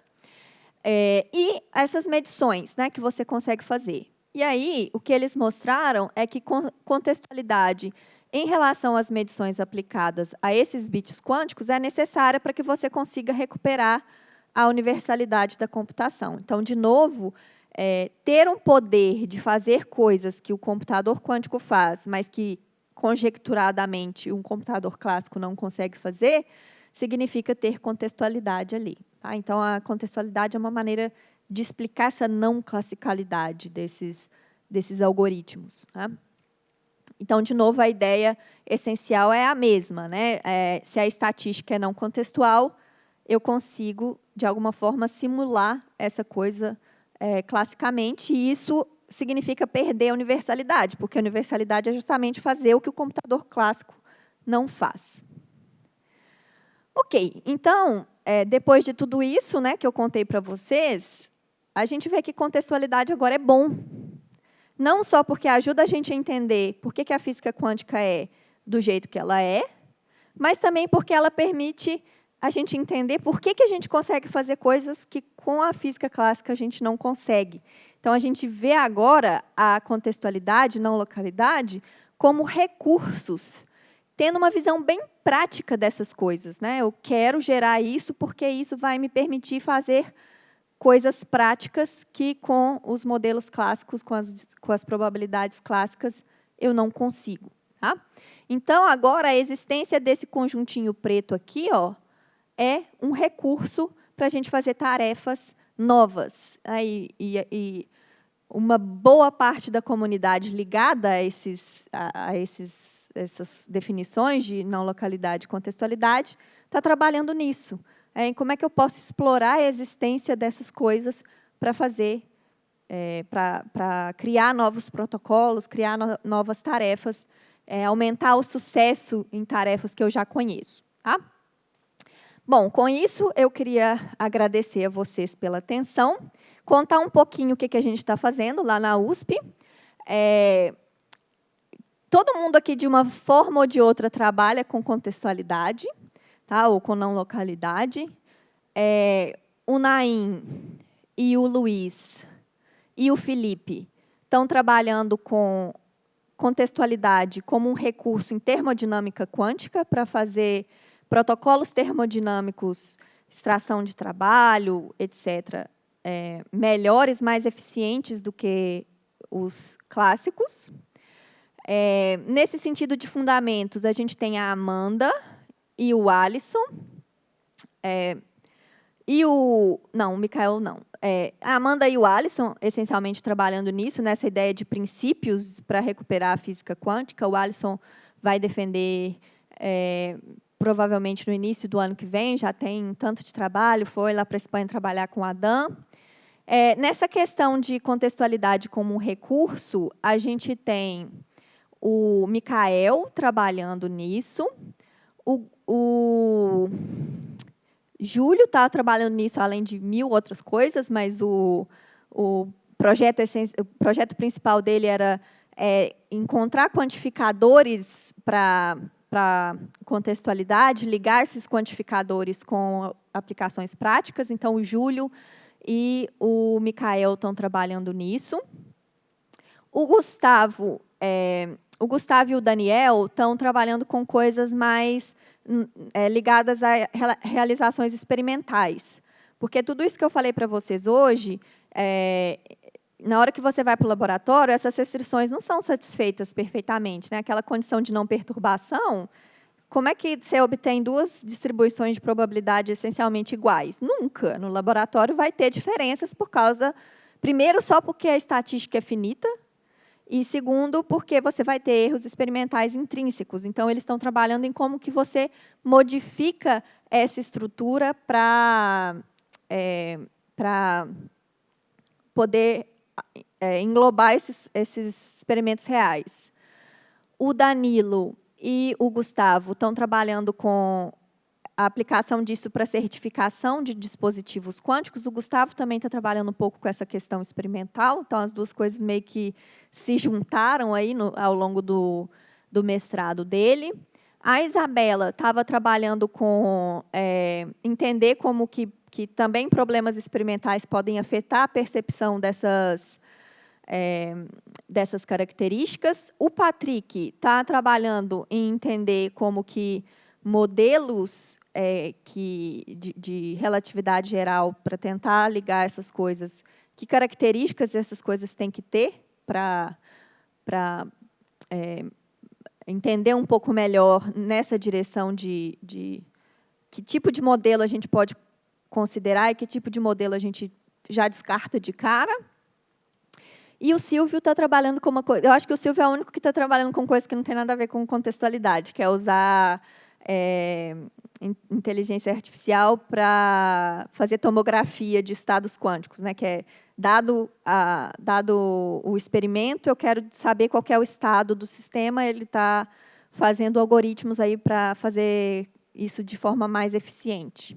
E essas medições, né, que você consegue fazer. E aí, o que eles mostraram é que contextualidade em relação às medições aplicadas a esses bits quânticos é necessária para que você consiga recuperar a universalidade da computação. Então, de novo, ter um poder de fazer coisas que o computador quântico faz, mas que, conjecturadamente, um computador clássico não consegue fazer, significa ter contextualidade ali. Tá? Então, a contextualidade é uma maneira de explicar essa não classicalidade desses algoritmos. Tá? Então, de novo, a ideia essencial é a mesma, né? Se a estatística é não contextual, eu consigo, de alguma forma, simular essa coisa classicamente, e isso significa perder a universalidade, porque a universalidade é justamente fazer o que o computador clássico não faz. Ok, então, depois de tudo isso, né, que eu contei para vocês, a gente vê que contextualidade agora é bom. Não só porque ajuda a gente a entender por que a física quântica é do jeito que ela é, mas também porque ela permite a gente entender por que a gente consegue fazer coisas que com a física clássica a gente não consegue. Então, a gente vê agora a contextualidade, não localidade, como recursos, tendo uma visão bem prática dessas coisas. Né? Eu quero gerar isso porque isso vai me permitir fazer coisas práticas que com os modelos clássicos, com as probabilidades clássicas, eu não consigo. Tá? Então, agora, a existência desse conjuntinho preto aqui, ó, é um recurso para a gente fazer tarefas novas. E uma boa parte da comunidade ligada a essas definições de não localidade e contextualidade está trabalhando nisso. Em como é que eu posso explorar a existência dessas coisas para fazer, para criar novos protocolos, criar novas tarefas, aumentar o sucesso em tarefas que eu já conheço. Tá? Bom, com isso, eu queria agradecer a vocês pela atenção, contar um pouquinho o que a gente está fazendo lá na USP. Todo mundo aqui, de uma forma ou de outra, trabalha com contextualidade, tá? Ou com não localidade. O Naim e o Luiz e o Felipe estão trabalhando com contextualidade como um recurso em termodinâmica quântica para fazer protocolos termodinâmicos, extração de trabalho, etc., melhores, mais eficientes do que os clássicos. Nesse sentido de fundamentos, a gente tem a Amanda e o Alisson. Não, o Michael não. A Amanda e o Alisson, essencialmente, trabalhando nisso, nessa ideia de princípios para recuperar a física quântica. O Alisson vai defender, provavelmente, no início do ano que vem, já tem tanto de trabalho, foi lá para a Espanha trabalhar com o Adam. Nessa questão de contextualidade como um recurso, a gente tem o Michael trabalhando nisso, o Júlio está trabalhando nisso, além de 1000 outras coisas, mas o projeto principal dele era encontrar quantificadores para contextualidade, ligar esses quantificadores com aplicações práticas. Então, o Júlio e o Michael estão trabalhando nisso. O Gustavo e o Daniel estão trabalhando com coisas mais ligadas a realizações experimentais. Porque tudo isso que eu falei para vocês hoje, na hora que você vai para o laboratório, essas restrições não são satisfeitas perfeitamente. Né? Aquela condição de não perturbação, como é que você obtém duas distribuições de probabilidade essencialmente iguais? Nunca. No laboratório vai ter diferenças por causa, primeiro, só porque a estatística é finita, e segundo, porque você vai ter erros experimentais intrínsecos. Então, eles estão trabalhando em como que você modifica essa estrutura para poder englobar esses experimentos reais. O Danilo e o Gustavo estão trabalhando com a aplicação disso para certificação de dispositivos quânticos. O Gustavo também está trabalhando um pouco com essa questão experimental. Então, as duas coisas meio que se juntaram aí ao longo do mestrado dele. A Isabela estava trabalhando com entender como que também problemas experimentais podem afetar a percepção dessas características. O Patrick está trabalhando em entender como que modelos de relatividade geral para tentar ligar essas coisas, que características essas coisas têm que ter para entender um pouco melhor nessa direção de que tipo de modelo a gente pode considerar e que tipo de modelo a gente já descarta de cara. E o Silvio está trabalhando com uma coisa... Eu acho que o Silvio é o único que está trabalhando com coisa que não tem nada a ver com contextualidade, que é usar inteligência artificial para fazer tomografia de estados quânticos, né? Que é, dado o experimento, eu quero saber qual que é o estado do sistema, ele está fazendo algoritmos aí para fazer isso de forma mais eficiente.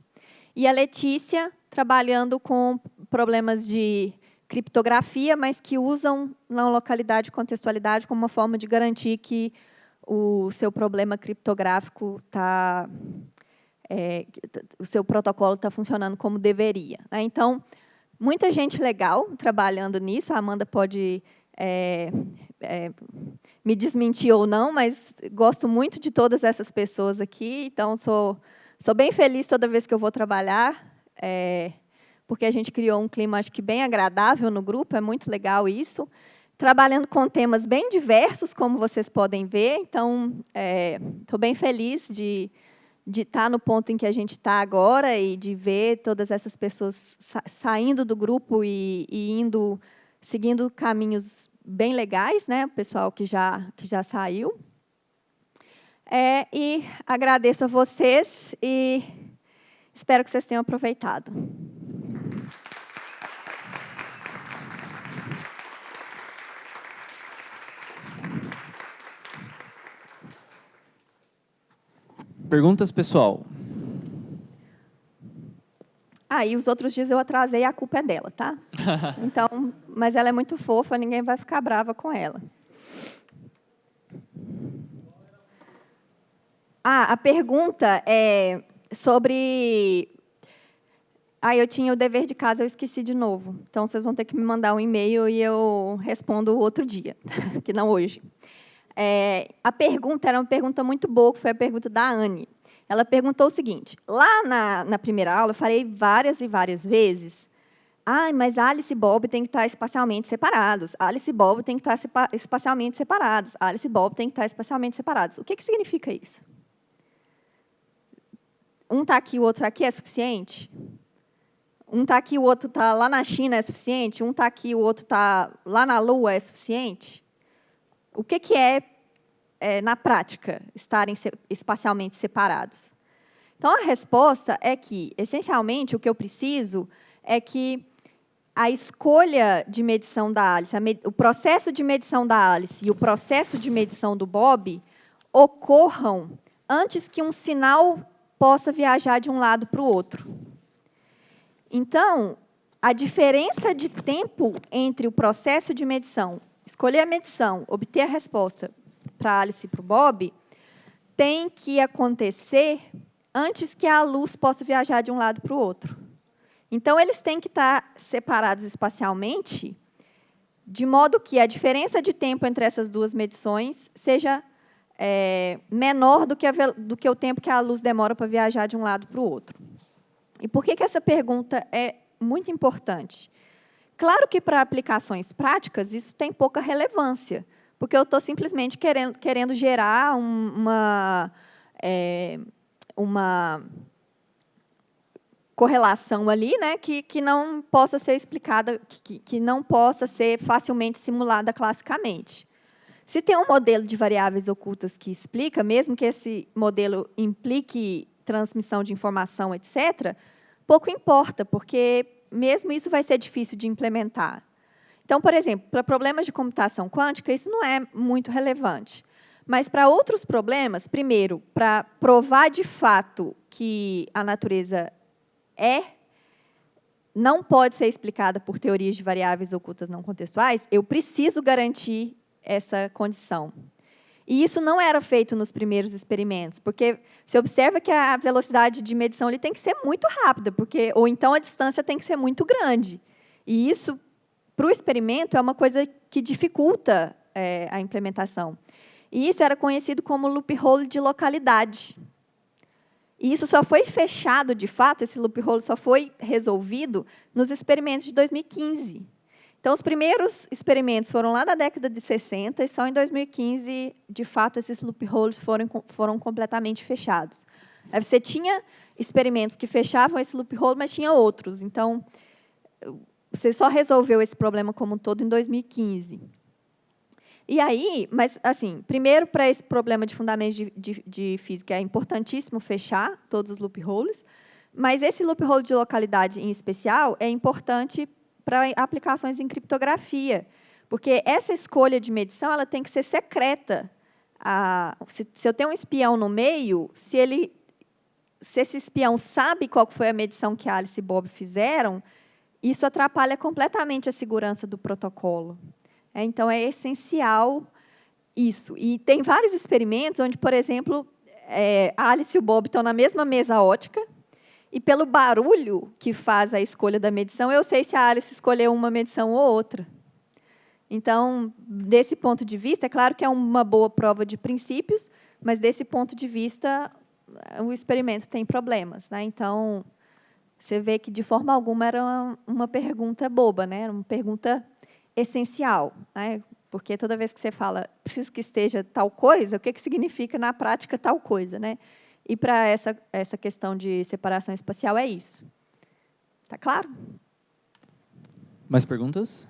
E a Letícia, trabalhando com problemas de criptografia, mas que usam não localidade e contextualidade como uma forma de garantir que o seu problema criptográfico o seu protocolo está funcionando como deveria. Né? Então, muita gente legal trabalhando nisso. A Amanda pode me desmentir ou não, mas gosto muito de todas essas pessoas aqui. Então, sou bem feliz toda vez que eu vou trabalhar, porque a gente criou um clima, acho que, bem agradável no grupo. É muito legal isso. Trabalhando com temas bem diversos, como vocês podem ver. Então, estou bem feliz de estar no ponto em que a gente está agora e de ver todas essas pessoas saindo do grupo e seguindo caminhos bem legais, né? O pessoal que já saiu. E agradeço a vocês e espero que vocês tenham aproveitado. Perguntas, pessoal? E os outros dias eu atrasei, a culpa é dela, tá? Então, mas ela é muito fofa, ninguém vai ficar brava com ela. A pergunta é sobre... eu tinha o dever de casa, eu esqueci de novo. Então, vocês vão ter que me mandar um e-mail e eu respondo outro dia, que não hoje. A pergunta era uma pergunta muito boa, que foi a pergunta da Anne. Ela perguntou o seguinte: lá na primeira aula, eu falei várias e várias vezes, mas Alice e Bob têm que estar espacialmente separados. Alice e Bob têm que estar espacialmente separados. Alice e Bob têm que estar espacialmente separados. O que significa isso? Um está aqui, o outro está aqui, é suficiente? Um está aqui, o outro está lá na China, é suficiente? Um está aqui, o outro está lá na Lua, é suficiente? O que é, na prática, estarem espacialmente separados? Então, a resposta é que, essencialmente, o que eu preciso é que a escolha de medição da Alice, o processo de medição da Alice e o processo de medição do Bob ocorram antes que um sinal possa viajar de um lado para o outro. Então, a diferença de tempo entre o processo de medição, escolher a medição, obter a resposta para a Alice e para o Bob, tem que acontecer antes que a luz possa viajar de um lado para o outro. Então, eles têm que estar separados espacialmente, de modo que a diferença de tempo entre essas duas medições seja menor do que o tempo que a luz demora para viajar de um lado para o outro. E por que essa pergunta é muito importante? Claro que, para aplicações práticas, isso tem pouca relevância, porque eu estou simplesmente querendo gerar uma correlação ali, né, que não possa ser explicada, que não possa ser facilmente simulada classicamente. Se tem um modelo de variáveis ocultas que explica, mesmo que esse modelo implique transmissão de informação, etc., pouco importa, porque mesmo isso vai ser difícil de implementar. Então, por exemplo, para problemas de computação quântica, isso não é muito relevante. Mas, para outros problemas, primeiro, para provar de fato que a natureza não pode ser explicada por teorias de variáveis ocultas não contextuais, eu preciso garantir essa condição. E isso não era feito nos primeiros experimentos, porque você observa que a velocidade de medição ali tem que ser muito rápida, ou então a distância tem que ser muito grande. E isso, para o experimento, é uma coisa que dificulta a implementação. E isso era conhecido como loophole de localidade. E isso só foi fechado, de fato, esse loophole só foi resolvido nos experimentos de 2015. Então, os primeiros experimentos foram lá da década de 60, e só em 2015, de fato, esses loopholes foram completamente fechados. Aí você tinha experimentos que fechavam esse loophole, mas tinha outros. Então, você só resolveu esse problema como um todo em 2015. E aí, mas, assim, primeiro, para esse problema de fundamentos de física, é importantíssimo fechar todos os loopholes, mas esse loophole de localidade, em especial, é importante para aplicações em criptografia, porque essa escolha de medição ela tem que ser secreta. Se eu tenho um espião no meio, se esse espião sabe qual foi a medição que a Alice e Bob fizeram, isso atrapalha completamente a segurança do protocolo. Então, é essencial isso. E tem vários experimentos onde, por exemplo, a Alice e o Bob estão na mesma mesa ótica, e pelo barulho que faz a escolha da medição, eu sei se a Alice escolheu uma medição ou outra. Então, desse ponto de vista, é claro que é uma boa prova de princípios, mas, desse ponto de vista, o experimento tem problemas. Então, você vê que, de forma alguma, era uma pergunta boba, era uma pergunta essencial, porque toda vez que você fala, preciso que esteja tal coisa, o que significa, na prática, tal coisa? E, para essa questão de separação espacial, é isso. Está claro? Mais perguntas?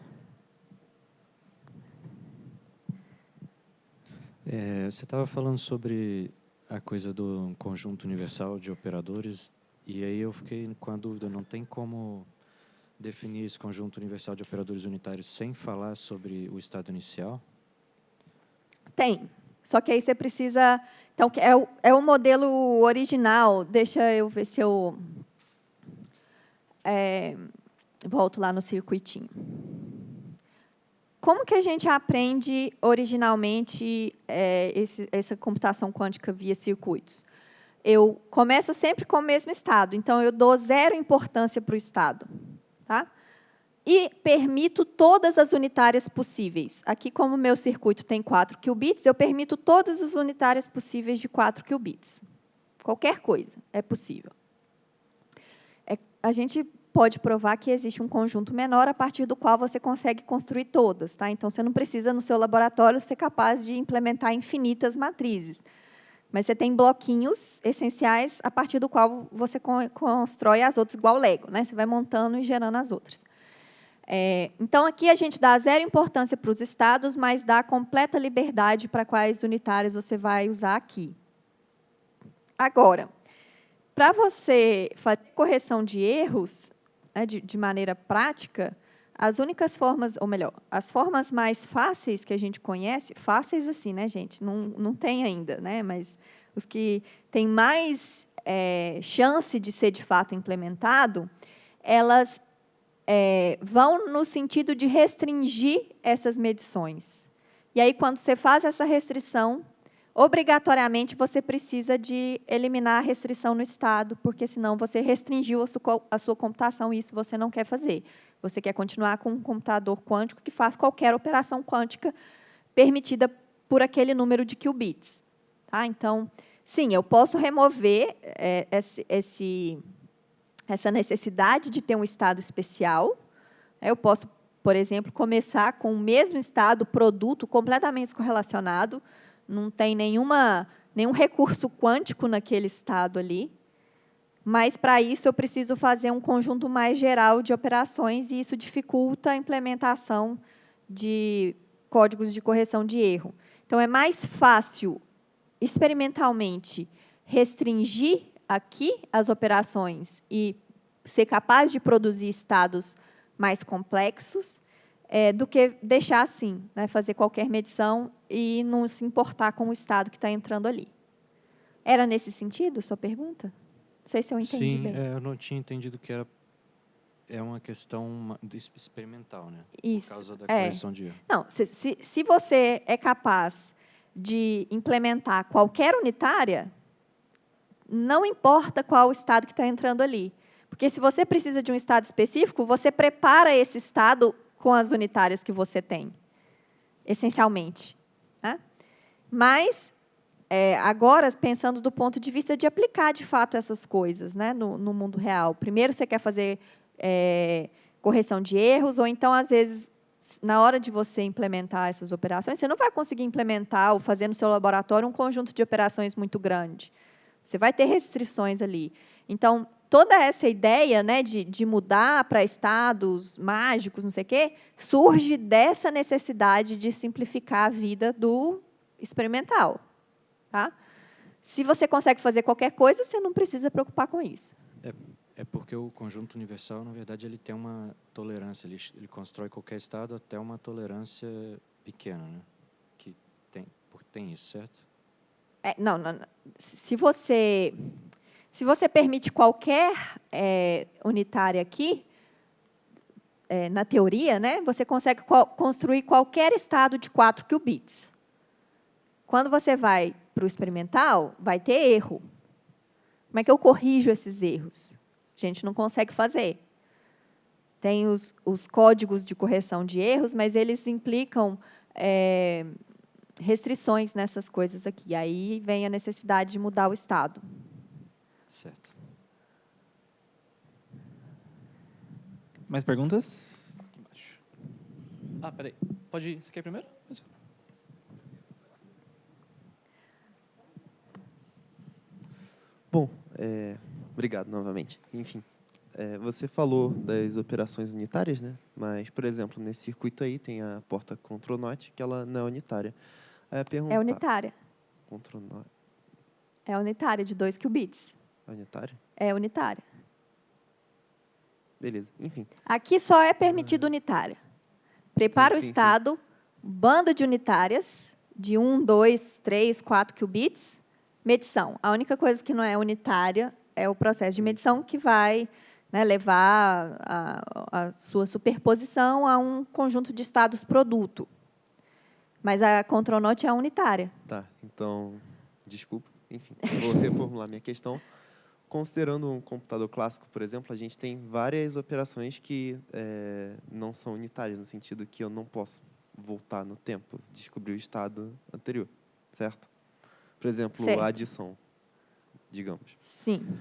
Você estava falando sobre a coisa do conjunto universal de operadores, e aí eu fiquei com a dúvida, não tem como definir esse conjunto universal de operadores unitários sem falar sobre o estado inicial? Tem. Só que aí você precisa... Então, é o modelo original. Deixa eu ver se eu volto lá no circuitinho. Como que a gente aprende originalmente essa computação quântica via circuitos? Eu começo sempre com o mesmo estado. Então, eu dou 0 importância para o estado. Tá? E permito todas as unitárias possíveis. Aqui, como o meu circuito tem 4 qubits, eu permito todas as unitárias possíveis de 4 qubits. Qualquer coisa é possível. A gente pode provar que existe um conjunto menor a partir do qual você consegue construir todas. Tá? Então, você não precisa, no seu laboratório, ser capaz de implementar infinitas matrizes. Mas você tem bloquinhos essenciais a partir do qual você constrói as outras, igual Lego. Você vai montando e gerando as outras. Então, aqui a gente dá 0 importância para os estados, mas dá completa liberdade para quais unitárias você vai usar aqui. Agora, para você fazer correção de erros, de maneira prática, as únicas formas, ou melhor, as formas mais fáceis que a gente conhece, fáceis assim, gente? Não tem ainda, mas os que têm mais chance de ser, de fato, implementado, elas vão no sentido de restringir essas medições. E aí, quando você faz essa restrição, obrigatoriamente você precisa de eliminar a restrição no estado, porque senão você restringiu a sua computação, e isso você não quer fazer. Você quer continuar com um computador quântico que faz qualquer operação quântica permitida por aquele número de qubits. Tá? Então, sim, eu posso remover essa necessidade de ter um estado especial. Eu posso, por exemplo, começar com o mesmo estado, produto, completamente correlacionado, não tem nenhum recurso quântico naquele estado ali, mas, para isso, eu preciso fazer um conjunto mais geral de operações, e isso dificulta a implementação de códigos de correção de erro. Então, é mais fácil, experimentalmente, restringir aqui as operações e ser capaz de produzir estados mais complexos, do que deixar assim, fazer qualquer medição e não se importar com o estado que está entrando ali. Era nesse sentido a sua pergunta? Não sei se eu entendi bem. Sim, eu não tinha entendido que é uma questão experimental, Isso. Por causa da correção de erro. Não, se você é capaz de implementar qualquer unitária, não importa qual o estado que está entrando ali. Porque, se você precisa de um estado específico, você prepara esse estado com as unitárias que você tem, essencialmente. Mas, agora, pensando do ponto de vista de aplicar, de fato, essas coisas, né, no mundo real. Primeiro, você quer fazer correção de erros, ou então, às vezes, na hora de você implementar essas operações, você não vai conseguir implementar ou fazer no seu laboratório um conjunto de operações muito grande. Você vai ter restrições ali. Então, toda essa ideia, né, de mudar para estados mágicos, não sei o quê, surge dessa necessidade de simplificar a vida do experimental. Tá? Se você consegue fazer qualquer coisa, você não precisa preocupar com isso. É porque o conjunto universal, na verdade, ele tem uma tolerância. Ele constrói qualquer estado até uma tolerância pequena, né? Que tem isso, certo? Não. Se você permite qualquer unitária aqui, na teoria, né, você consegue construir qualquer estado de 4 qubits. Quando você vai para o experimental, vai ter erro. Como é que eu corrijo esses erros? A gente não consegue fazer. Tem os códigos de correção de erros, mas eles implicam restrições nessas coisas aqui. Aí vem a necessidade de mudar o estado. Certo. Mais perguntas? Aqui embaixo. Peraí. Pode ir. Você quer ir primeiro? Pode ir. Bom, obrigado novamente. Enfim, você falou das operações unitárias, né? Mas, por exemplo, nesse circuito aí tem a porta CTRL-NOT, que ela não é unitária. Aí a pergunta, É unitária. CTRL-NOT. É unitária, de 2 qubits. É unitária? É unitária. Beleza, enfim. Aqui só é permitido unitária. Prepara Sim, o sim, estado, bando de unitárias, de 1, 2, 3, 4 qubits, medição. A única coisa que não é unitária é o processo de medição, que vai, né, levar a sua superposição a um conjunto de estados produto. Mas a CTRL-NOT é unitária. Tá, então, desculpa. Enfim, vou reformular minha questão. Considerando um computador clássico, por exemplo, a gente tem várias operações que não são unitárias, no sentido que eu não posso voltar no tempo, descobrir o estado anterior, certo? Por exemplo, Certo. a adição, digamos. Sim.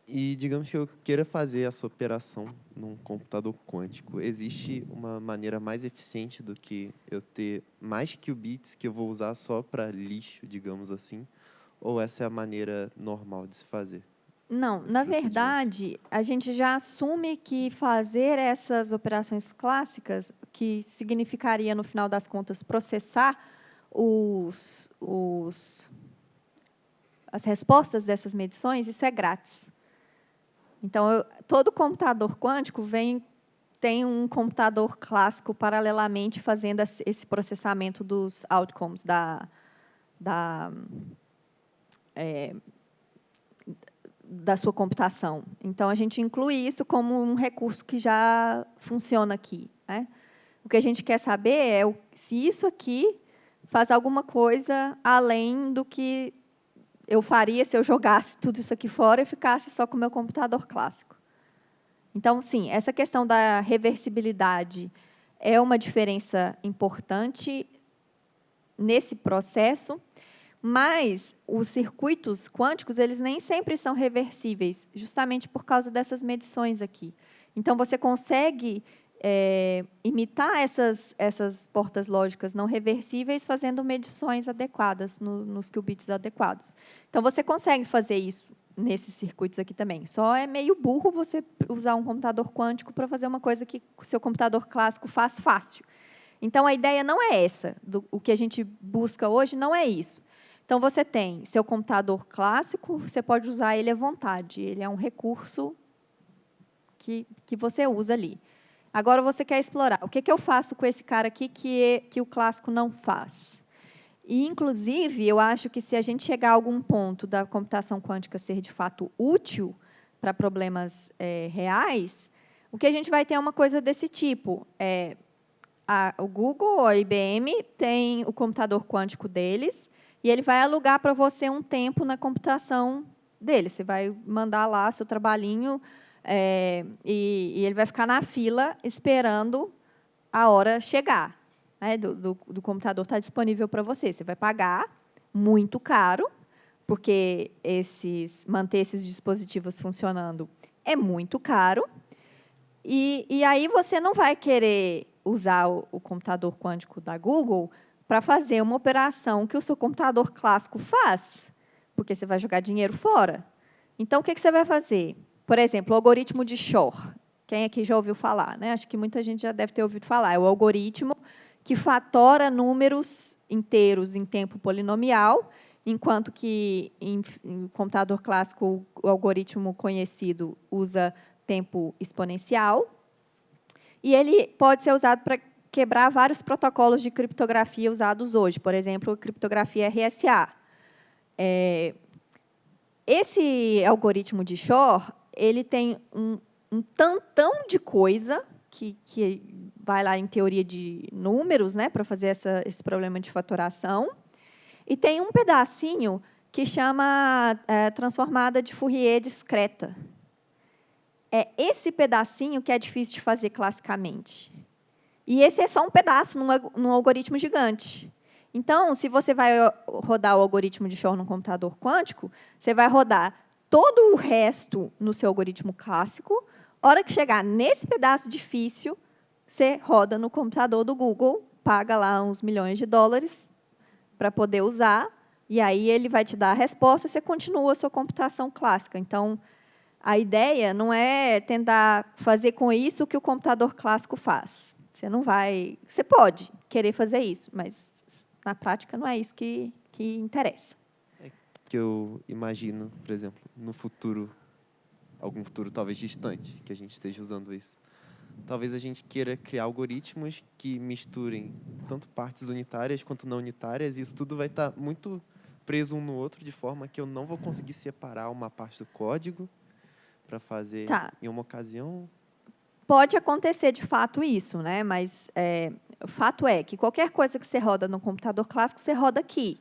E digamos que eu queira fazer essa operação num computador quântico. Existe uma maneira mais eficiente do que eu ter mais qubits que eu vou usar só para lixo, digamos assim? Ou essa é a maneira normal de se fazer? Não, Esse na procedimento. verdade, a gente já assume que fazer essas operações clássicas, que significaria, no final das contas, processar as respostas dessas medições, isso é grátis. Então, todo computador quântico tem um computador clássico paralelamente fazendo esse processamento dos outcomes da sua computação. Então, a gente inclui isso como um recurso que já funciona aqui, né? O que a gente quer saber é se isso aqui faz alguma coisa além do que eu faria se eu jogasse tudo isso aqui fora e ficasse só com o meu computador clássico. Então, sim, essa questão da reversibilidade é uma diferença importante nesse processo, mas os circuitos quânticos, eles nem sempre são reversíveis, justamente por causa dessas medições aqui. Então, você consegue imitar essas portas lógicas não reversíveis fazendo medições adequadas, nos qubits adequados. Então, você consegue fazer isso nesses circuitos aqui também. Só é meio burro você usar um computador quântico para fazer uma coisa que o seu computador clássico faz fácil. Então, a ideia não é essa. O que a gente busca hoje não é isso. Então, você tem seu computador clássico, você pode usar ele à vontade. Ele é um recurso que você usa ali. Agora, você quer explorar. O que eu faço com esse cara aqui que o clássico não faz? E, inclusive, eu acho que se a gente chegar a algum ponto da computação quântica ser, de fato, útil para problemas reais, o que a gente vai ter é uma coisa desse tipo. O Google, a IBM, tem o computador quântico deles, e ele vai alugar para você um tempo na computação dele. Você vai mandar lá seu trabalhinho, e ele vai ficar na fila esperando a hora chegar. né, do computador está disponível para você. Você vai pagar muito caro, porque manter esses dispositivos funcionando é muito caro. E aí você não vai querer usar o computador quântico da Google para fazer uma operação que o seu computador clássico faz, porque você vai jogar dinheiro fora. Então, o que você vai fazer? Por exemplo, o algoritmo de Shor. Quem aqui já ouviu falar? Né? Acho que muita gente já deve ter ouvido falar. É o algoritmo que fatora números inteiros em tempo polinomial, enquanto que em computador clássico o algoritmo conhecido usa tempo exponencial. E ele pode ser usado para quebrar vários protocolos de criptografia usados hoje. Por exemplo, a criptografia RSA. Esse algoritmo de Shor, ele tem um tantão de coisa que vai lá em teoria de números, né, para fazer esse problema de fatoração. E tem um pedacinho que chama transformada de Fourier discreta. É esse pedacinho que é difícil de fazer classicamente. E esse é só um pedaço num algoritmo gigante. Então, se você vai rodar o algoritmo de Shor num computador quântico, você vai rodar todo o resto no seu algoritmo clássico. A hora que chegar nesse pedaço difícil, você roda no computador do Google, paga lá uns milhões de dólares para poder usar, e aí ele vai te dar a resposta e você continua a sua computação clássica. Então, a ideia não é tentar fazer com isso o que o computador clássico faz. Você não vai... Você pode querer fazer isso, mas, na prática, não é isso que interessa. Que eu imagino, por exemplo, no futuro, algum futuro talvez distante, que a gente esteja usando isso. Talvez a gente queira criar algoritmos que misturem tanto partes unitárias quanto não unitárias, e isso tudo vai estar muito preso um no outro, de forma que eu não vou conseguir separar uma parte do código para fazer em uma ocasião. Pode acontecer, de fato, isso, né? Mas o fato é que qualquer coisa que você roda no computador clássico, você roda aqui.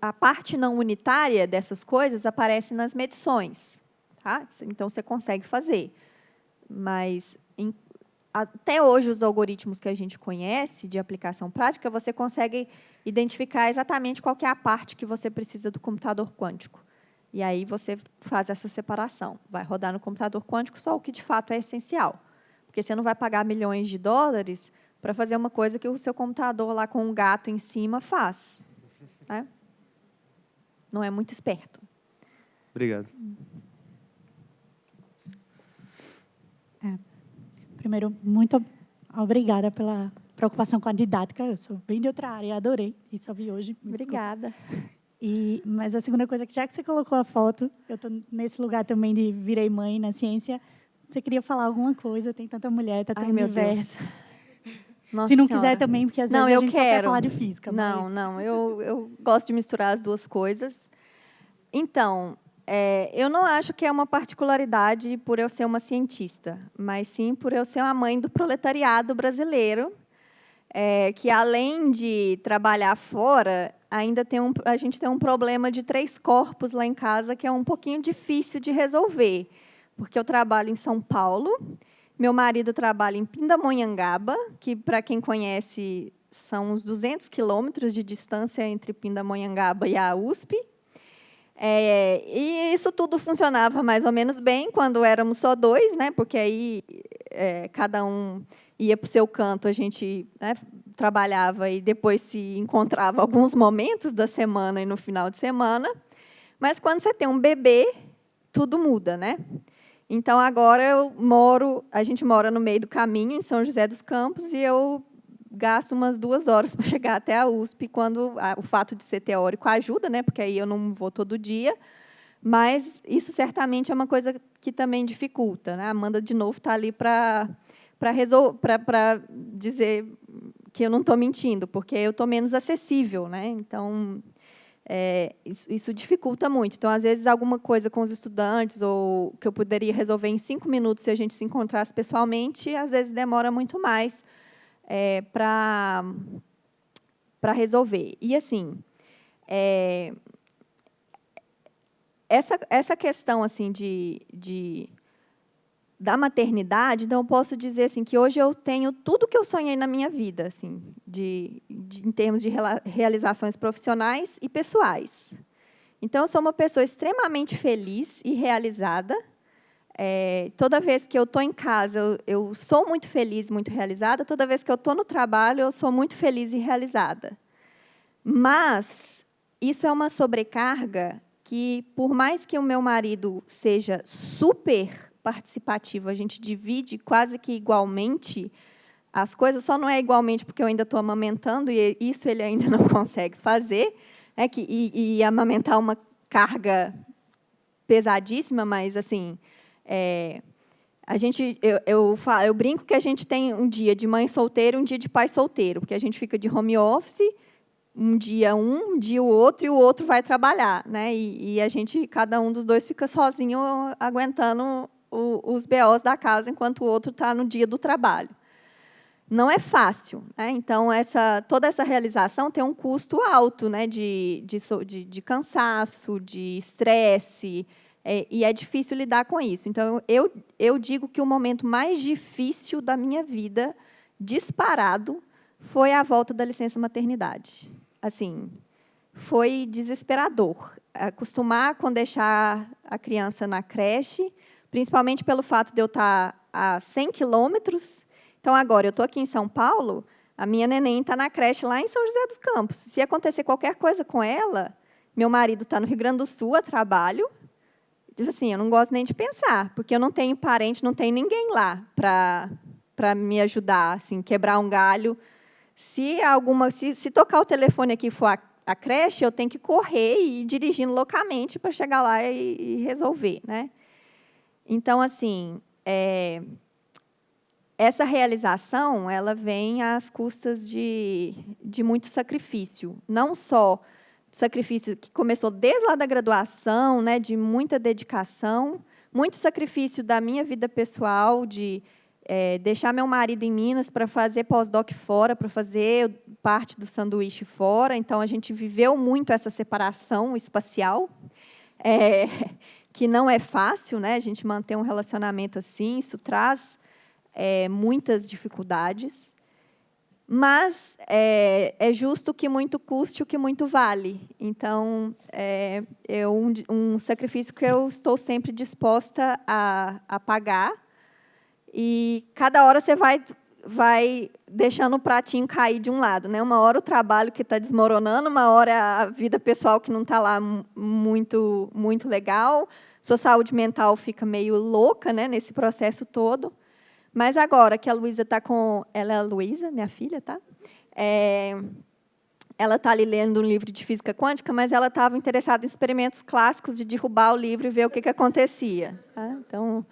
A parte não unitária dessas coisas aparece nas medições. Tá? Então, você consegue fazer. Mas, até hoje, os algoritmos que a gente conhece de aplicação prática, você consegue identificar exatamente qual que é a parte que você precisa do computador quântico. E aí você faz essa separação. Vai rodar no computador quântico só o que, de fato, é essencial. Porque você não vai pagar milhões de dólares para fazer uma coisa que o seu computador lá com um gato em cima faz. Né? Não é muito esperto. Obrigado. Primeiro, muito obrigada pela preocupação com a didática. Eu sou bem de outra área, adorei. E só vi hoje. Obrigada. Mas a segunda coisa, que já que você colocou a foto, eu estou nesse lugar também de virei mãe na ciência, você queria falar alguma coisa? Tem tanta mulher, está tão diverso. Nossa Se não Senhora. quiser também, porque às vezes a gente só quer falar de física. Não, eu gosto de misturar as duas coisas. Então, eu não acho que é uma particularidade por eu ser uma cientista, mas sim por eu ser uma mãe do proletariado brasileiro, que, além de trabalhar fora, ainda a gente tem um problema de 3 corpos lá em casa, que é um pouquinho difícil de resolver, porque eu trabalho em São Paulo, meu marido trabalha em Pindamonhangaba, que, para quem conhece, são uns 200 quilômetros de distância entre Pindamonhangaba e a USP. E isso tudo funcionava mais ou menos bem quando éramos só 2, né? Porque aí cada um ia para o seu canto, a gente, né, trabalhava e depois se encontrava alguns momentos da semana e no final de semana. Mas quando você tem um bebê, tudo muda, né? Então, agora a gente mora no meio do caminho, em São José dos Campos, e eu gasto umas 2 horas para chegar até a USP, quando o fato de ser teórico ajuda, né? Porque aí eu não vou todo dia, mas isso certamente é uma coisa que também dificulta, né? A Amanda, de novo, está ali para dizer que eu não estou mentindo, porque eu estou menos acessível, né? Então, isso dificulta muito. Então, às vezes, alguma coisa com os estudantes, ou que eu poderia resolver em 5 minutos se a gente se encontrasse pessoalmente, às vezes demora muito mais para resolver. E, assim, essa questão assim, da maternidade, então eu posso dizer assim que hoje eu tenho tudo que eu sonhei na minha vida, assim, em termos de realizações profissionais e pessoais. Então, eu sou uma pessoa extremamente feliz e realizada. Toda vez que eu estou em casa, eu sou muito feliz, muito realizada. Toda vez que eu estou no trabalho, eu sou muito feliz e realizada. Mas isso é uma sobrecarga que, por mais que o meu marido seja super participativo, a gente divide quase que igualmente as coisas, só não é igualmente porque eu ainda estou amamentando, e isso ele ainda não consegue fazer, e amamentar uma carga pesadíssima, mas, assim, eu brinco que a gente tem um dia de mãe solteira e um dia de pai solteiro, porque a gente fica de home office, um dia o outro, e o outro vai trabalhar, né? E cada um dos dois fica sozinho aguentando os BOs da casa, enquanto o outro está no dia do trabalho. Não é fácil, né? Então, toda essa realização tem um custo alto, né? de cansaço, de estresse, e é difícil lidar com isso. Então, eu digo que o momento mais difícil da minha vida, disparado, foi a volta da licença maternidade. Assim, foi desesperador. Acostumar com deixar a criança na creche, principalmente pelo fato de eu estar a 100 quilômetros. Então, agora, eu estou aqui em São Paulo, a minha neném está na creche lá em São José dos Campos. Se acontecer qualquer coisa com ela, meu marido está no Rio Grande do Sul a trabalho, assim, eu não gosto nem de pensar, porque eu não tenho parente, não tenho ninguém lá para me ajudar, assim, quebrar um galho. Se tocar o telefone aqui for a creche, eu tenho que correr e ir dirigindo loucamente para chegar lá e resolver, né? Então, assim, essa realização, ela vem às custas de muito sacrifício. Não só sacrifício que começou desde lá da graduação, né, de muita dedicação, muito sacrifício da minha vida pessoal, de deixar meu marido em Minas para fazer pós-doc fora, para fazer parte do sanduíche fora. Então, a gente viveu muito essa separação espacial, que não é fácil, né, a gente manter um relacionamento assim, isso traz muitas dificuldades, mas é justo que muito custe o que muito vale. Então, é um sacrifício que eu estou sempre disposta a pagar, e cada hora você vai deixando o pratinho cair de um lado, né? Uma hora o trabalho que está desmoronando, uma hora a vida pessoal que não está lá muito, muito legal, sua saúde mental fica meio louca, né, nesse processo todo. Mas agora que a Luísa está com... Ela é a Luísa, minha filha, tá? Ela está ali lendo um livro de física quântica, mas ela estava interessada em experimentos clássicos de derrubar o livro e ver o que acontecia. Tá? Então,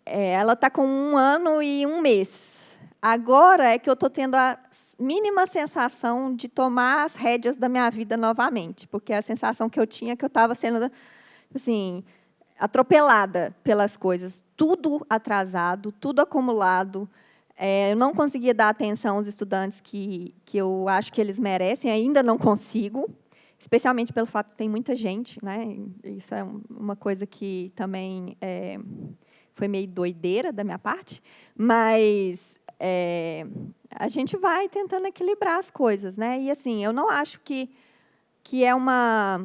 ela está com 1 ano e 1 mês. Agora é que eu estou tendo a mínima sensação de tomar as rédeas da minha vida novamente, porque a sensação que eu tinha é que eu estava sendo, assim, atropelada pelas coisas, tudo atrasado, tudo acumulado. Eu não conseguia dar atenção aos estudantes que eu acho que eles merecem, ainda não consigo, especialmente pelo fato de que tem muita gente, né? Isso é uma coisa que também foi meio doideira da minha parte, mas a gente vai tentando equilibrar as coisas, né? E, assim, eu não acho que é uma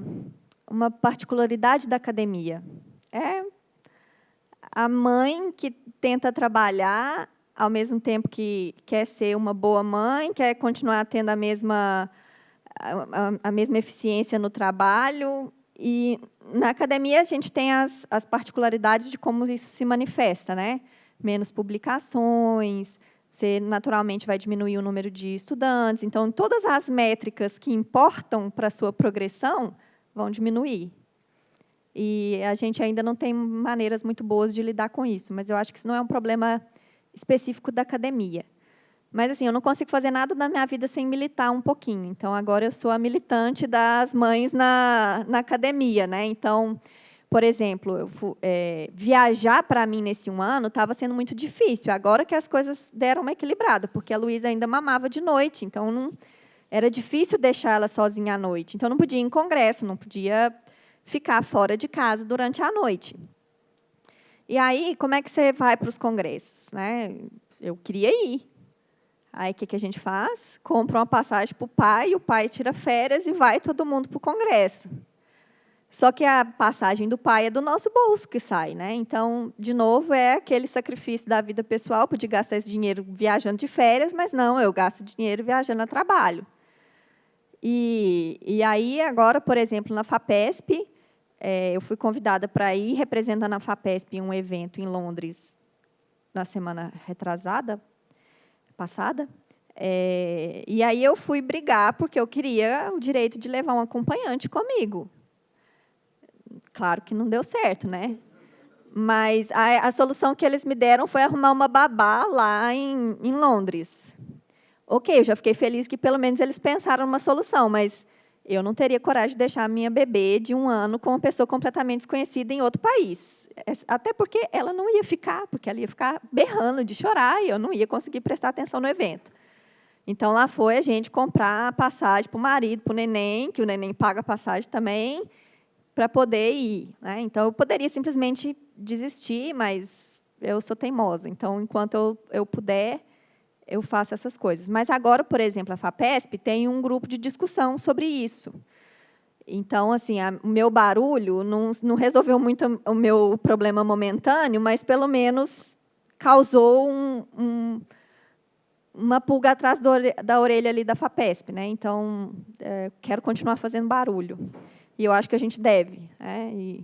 particularidade da academia. É a mãe que tenta trabalhar ao mesmo tempo que quer ser uma boa mãe, quer continuar tendo a mesma eficiência no trabalho. E na academia a gente tem as particularidades de como isso se manifesta, né? Menos publicações, você naturalmente vai diminuir o número de estudantes. Então, todas as métricas que importam para a sua progressão vão diminuir. E a gente ainda não tem maneiras muito boas de lidar com isso, mas eu acho que isso não é um problema específico da academia. Mas, assim, eu não consigo fazer nada na minha vida sem militar um pouquinho. Então, agora eu sou a militante das mães na academia, né? Então, por exemplo, viajar para mim nesse 1 ano estava sendo muito difícil. Agora que as coisas deram uma equilibrada, porque a Luísa ainda mamava de noite, então era difícil deixar ela sozinha à noite. Então, não podia ir em congresso, não podia ficar fora de casa durante a noite. E aí, como é que você vai para os congressos, né? Eu queria ir. Aí, o que a gente faz? Compra uma passagem para o pai, o pai tira férias e vai todo mundo para o congresso. Só que a passagem do pai é do nosso bolso que sai, né? Então, de novo, é aquele sacrifício da vida pessoal, podia gastar esse dinheiro viajando de férias, mas não, eu gasto dinheiro viajando a trabalho. E aí, agora, por exemplo, na FAPESP, eu fui convidada para ir representando a FAPESP em um evento em Londres, na semana passada. E aí eu fui brigar, porque eu queria o direito de levar um acompanhante comigo. Claro que não deu certo, né? Mas a solução que eles me deram foi arrumar uma babá lá em Londres. Ok, eu já fiquei feliz que pelo menos eles pensaram numa solução, mas eu não teria coragem de deixar a minha bebê de 1 ano com uma pessoa completamente desconhecida em outro país. Até porque ela não ia ficar, porque ela ia ficar berrando de chorar e eu não ia conseguir prestar atenção no evento. Então, lá foi a gente comprar a passagem para o marido, para o neném, que o neném paga a passagem também, para poder ir, né? Então, eu poderia simplesmente desistir, mas eu sou teimosa. Então, enquanto eu puder, eu faço essas coisas. Mas agora, por exemplo, a FAPESP tem um grupo de discussão sobre isso. Então, assim, o meu barulho não resolveu muito o meu problema momentâneo, mas, pelo menos, causou uma pulga atrás da orelha ali da FAPESP, né? Então, quero continuar fazendo barulho. E eu acho que a gente deve, né?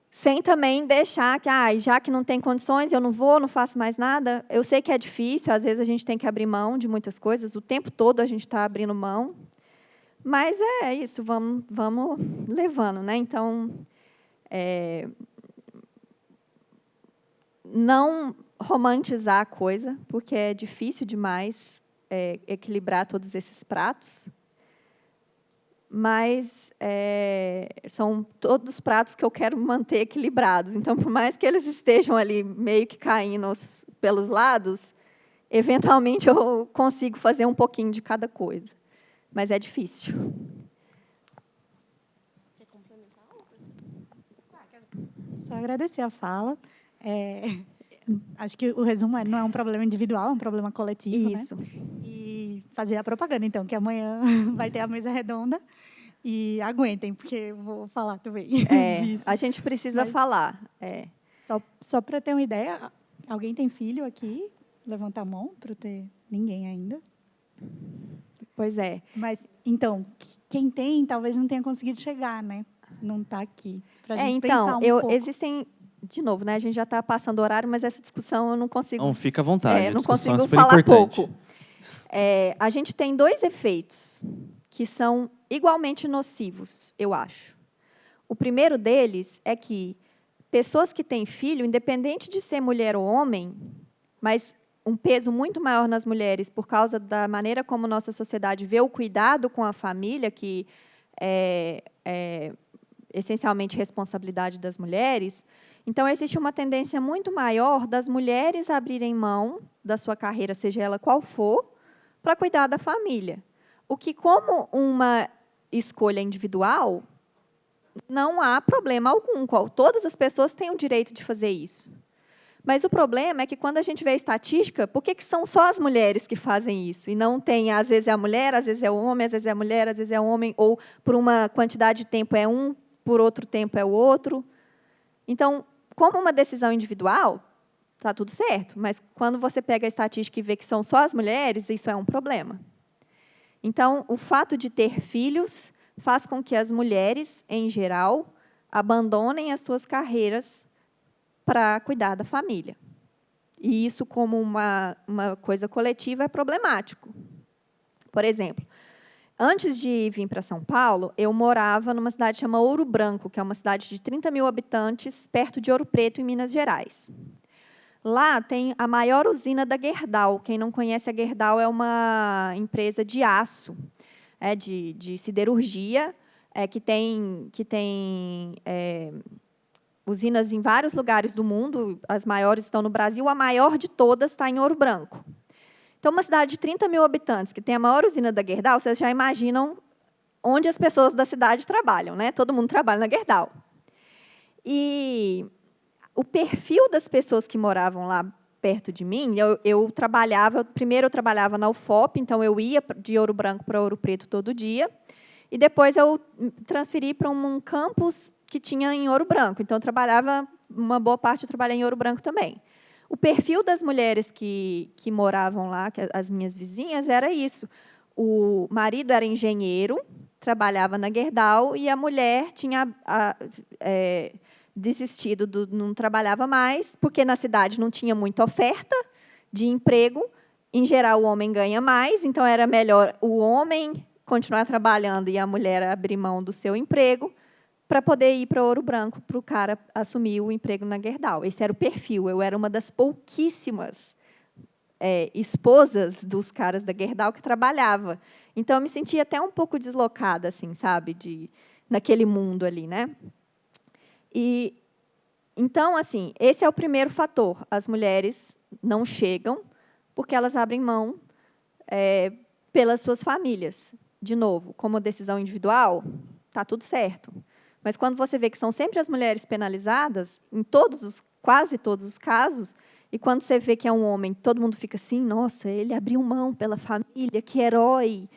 Sem também deixar que, já que não tem condições, eu não vou, não faço mais nada. Eu sei que é difícil, às vezes a gente tem que abrir mão de muitas coisas, o tempo todo a gente está abrindo mão, mas é isso, vamos levando, né? Então, não romantizar a coisa, porque é difícil demais equilibrar todos esses pratos, mas são todos pratos que eu quero manter equilibrados. Então, por mais que eles estejam ali meio que caindo pelos lados, eventualmente eu consigo fazer um pouquinho de cada coisa. Mas é difícil. Quer complementar? Só agradecer a fala. Acho que o resumo não é um problema individual, é um problema coletivo. Isso. Né? E fazer a propaganda, então, que amanhã vai ter a mesa redonda. E aguentem, porque eu vou falar também disso. A gente precisa falar. Só para ter uma ideia, alguém tem filho aqui? Levanta a mão para eu ter ninguém ainda. Pois é. Mas, então, quem tem, talvez não tenha conseguido chegar, né? Não está aqui. Para a gente pensar um pouco. Existem... De novo, né? A gente já está passando o horário, mas essa discussão eu não consigo... Não, fica à vontade. Não consigo super falar importante. pouco. A gente tem 2 efeitos que são igualmente nocivos, eu acho. O primeiro deles é que pessoas que têm filho, independente de ser mulher ou homem, mas um peso muito maior nas mulheres por causa da maneira como nossa sociedade vê o cuidado com a família, que é essencialmente responsabilidade das mulheres. Então, existe uma tendência muito maior das mulheres abrirem mão da sua carreira, seja ela qual for, para cuidar da família. O que, como uma escolha individual, não há problema algum. Todas as pessoas têm o direito de fazer isso. Mas o problema é que, quando a gente vê a estatística, por que são só as mulheres que fazem isso? E não tem, às vezes é a mulher, às vezes é o homem, às vezes é a mulher, às vezes é o homem, ou por uma quantidade de tempo é um, por outro tempo é o outro. Então, como uma decisão individual, está tudo certo. Mas, quando você pega a estatística e vê que são só as mulheres, isso é um problema. Então, o fato de ter filhos faz com que as mulheres, em geral, abandonem as suas carreiras para cuidar da família. E isso, como uma coisa coletiva, é problemático. Por exemplo, antes de vir para São Paulo, eu morava numa cidade chamada Ouro Branco, que é uma cidade de 30 mil habitantes, perto de Ouro Preto, em Minas Gerais. Lá tem a maior usina da Gerdau. Quem não conhece, a Gerdau é uma empresa de aço, de siderurgia, que tem usinas em vários lugares do mundo. As maiores estão no Brasil, a maior de todas está em Ouro Branco. Então, uma cidade de 30 mil habitantes, que tem a maior usina da Gerdau, vocês já imaginam onde as pessoas da cidade trabalham, né? Todo mundo trabalha na Gerdau. E o perfil das pessoas que moravam lá perto de mim, primeiro eu trabalhava na UFOP, então eu ia de Ouro Branco para Ouro Preto todo dia, e depois eu transferi para um campus que tinha em Ouro Branco, então uma boa parte eu trabalhei em Ouro Branco também. O perfil das mulheres que moravam lá, as minhas vizinhas, era isso. O marido era engenheiro, trabalhava na Gerdau, e a mulher tinha desistido, não trabalhava mais, porque na cidade não tinha muita oferta de emprego. Em geral, o homem ganha mais, então era melhor o homem continuar trabalhando e a mulher abrir mão do seu emprego para poder ir para Ouro Branco, para o cara assumir o emprego na Gerdau. Esse era o perfil. Eu era uma das pouquíssimas esposas dos caras da Gerdau que trabalhava. Então, eu me sentia até um pouco deslocada, assim, sabe, naquele mundo ali, né? E então, assim, esse é o primeiro fator. As mulheres não chegam porque elas abrem mão pelas suas famílias. De novo, como decisão individual, está tudo certo. Mas quando você vê que são sempre as mulheres penalizadas, em quase todos os casos, e quando você vê que é um homem, todo mundo fica assim, nossa, ele abriu mão pela família, que herói.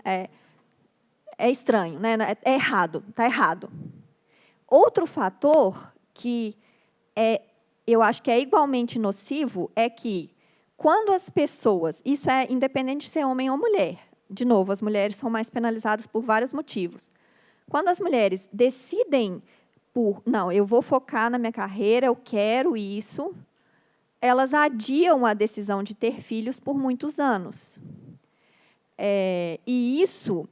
É estranho, né? É errado, está errado. Outro fator que eu acho que é igualmente nocivo é que, quando as pessoas, isso é independente de ser homem ou mulher, de novo, as mulheres são mais penalizadas por vários motivos. Quando as mulheres decidem não, eu vou focar na minha carreira, eu quero isso, elas adiam a decisão de ter filhos por muitos anos. E isso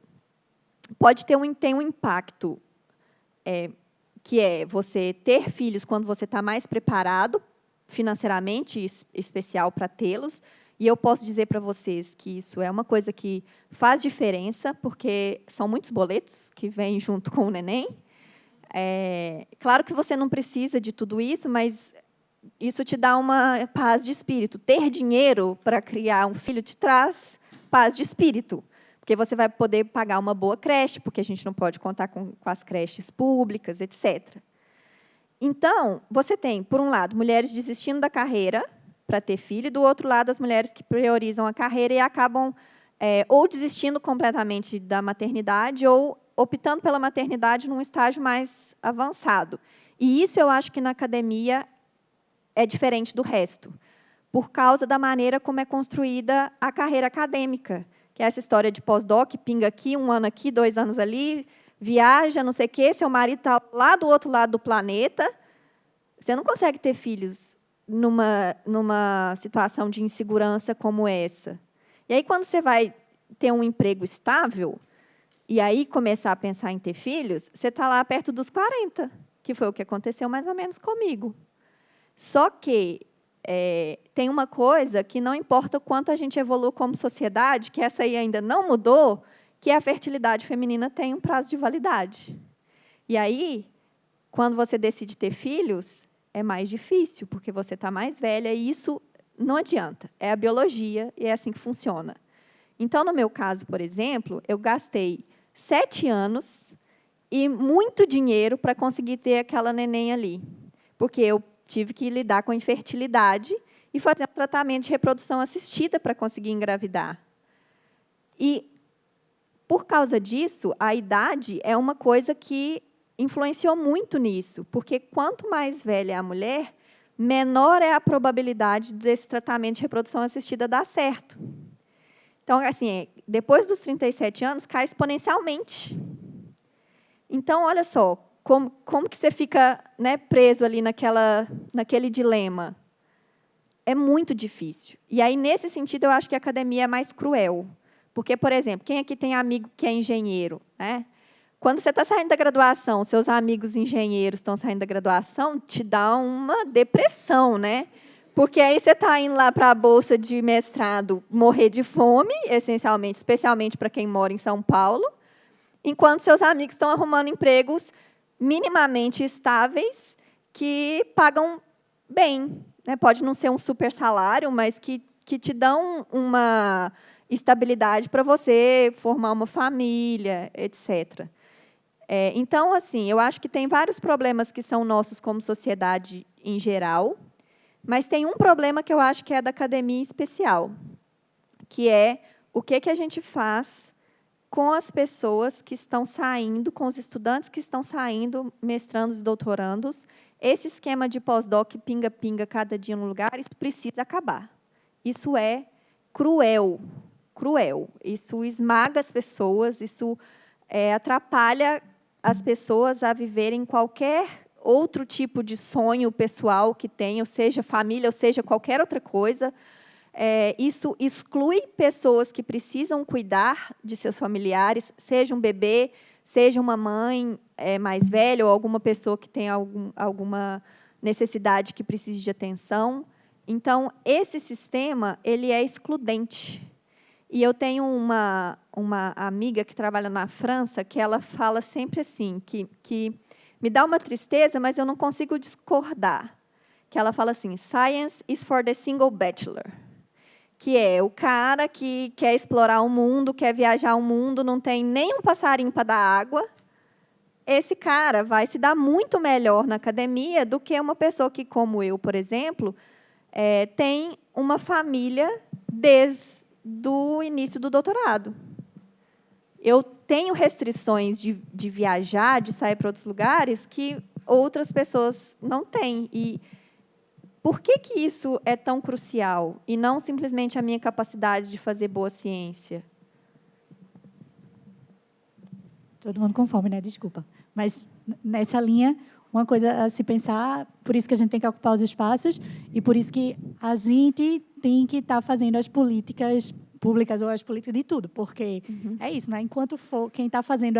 pode ter um impacto, que é você ter filhos quando você está mais preparado financeiramente, especial para tê-los. E eu posso dizer para vocês que isso é uma coisa que faz diferença, porque são muitos boletos que vêm junto com o neném. Claro que você não precisa de tudo isso, mas isso te dá uma paz de espírito. Ter dinheiro para criar um filho te traz paz de espírito, porque você vai poder pagar uma boa creche, porque a gente não pode contar com as creches públicas, etc. Então, você tem, por um lado, mulheres desistindo da carreira para ter filho, e, do outro lado, as mulheres que priorizam a carreira e acabam ou desistindo completamente da maternidade ou optando pela maternidade num estágio mais avançado. E isso eu acho que na academia é diferente do resto, por causa da maneira como é construída a carreira acadêmica, que é essa história de pós-doc, pinga aqui, 1 ano aqui, 2 anos ali, viaja, não sei o quê, seu marido está lá do outro lado do planeta. Você não consegue ter filhos numa situação de insegurança como essa. E aí, quando você vai ter um emprego estável, e aí começar a pensar em ter filhos, você está lá perto dos 40, que foi o que aconteceu mais ou menos comigo. Só que tem uma coisa que não importa o quanto a gente evolui como sociedade, que essa aí ainda não mudou, que a fertilidade feminina tem um prazo de validade. E aí, quando você decide ter filhos, é mais difícil, porque você está mais velha, e isso não adianta. É a biologia, e é assim que funciona. Então, no meu caso, por exemplo, eu gastei 7 anos e muito dinheiro para conseguir ter aquela neném ali, porque eu tive que lidar com a infertilidade e fazer um tratamento de reprodução assistida para conseguir engravidar. E, por causa disso, a idade é uma coisa que influenciou muito nisso, porque quanto mais velha é a mulher, menor é a probabilidade desse tratamento de reprodução assistida dar certo. Então, assim, depois dos 37 anos, cai exponencialmente. Então, olha só, como que você fica, né, preso ali naquele dilema? É muito difícil. E aí, nesse sentido, eu acho que a academia é mais cruel. Porque, por exemplo, quem aqui tem amigo que é engenheiro, né? Quando você está saindo da graduação, seus amigos engenheiros estão saindo da graduação, te dá uma depressão, né? Porque aí você está indo lá para a bolsa de mestrado morrer de fome, essencialmente, especialmente para quem mora em São Paulo, enquanto seus amigos estão arrumando empregos minimamente estáveis que pagam bem, né? Pode não ser um super salário, mas que te dão uma estabilidade para você formar uma família, etc. Então, assim, eu acho que tem vários problemas que são nossos como sociedade em geral, mas tem um problema que eu acho que é da academia em especial, que é o que a gente faz com as pessoas que estão saindo, com os estudantes que estão saindo, mestrandos e doutorandos. Esse esquema de pós-doc, pinga-pinga, cada dia num lugar, isso precisa acabar. Isso é cruel, cruel. Isso esmaga as pessoas, isso atrapalha as pessoas a viverem qualquer outro tipo de sonho pessoal que tenham, seja família ou seja qualquer outra coisa. Isso exclui pessoas que precisam cuidar de seus familiares, seja um bebê, seja uma mãe mais velha ou alguma pessoa que tenha alguma necessidade que precise de atenção. Então, esse sistema ele é excludente. E eu tenho uma amiga que trabalha na França que ela fala sempre assim, que me dá uma tristeza, mas eu não consigo discordar. Que ela fala assim, science is for the single bachelor. Que é o cara que quer explorar o mundo, quer viajar o mundo, não tem nem um passarinho para dar água. Esse cara vai se dar muito melhor na academia do que uma pessoa que, como eu, por exemplo, tem uma família desde o início do doutorado. Eu tenho restrições de viajar, de sair para outros lugares, que outras pessoas não têm. E por que isso é tão crucial? E não simplesmente a minha capacidade de fazer boa ciência? Todo mundo com fome, né? Desculpa. Mas, nessa linha, uma coisa a se pensar, por isso que a gente tem que ocupar os espaços e por isso que a gente tem que estar fazendo as políticas públicas ou as políticas de tudo, porque é isso, né? Enquanto for quem está fazendo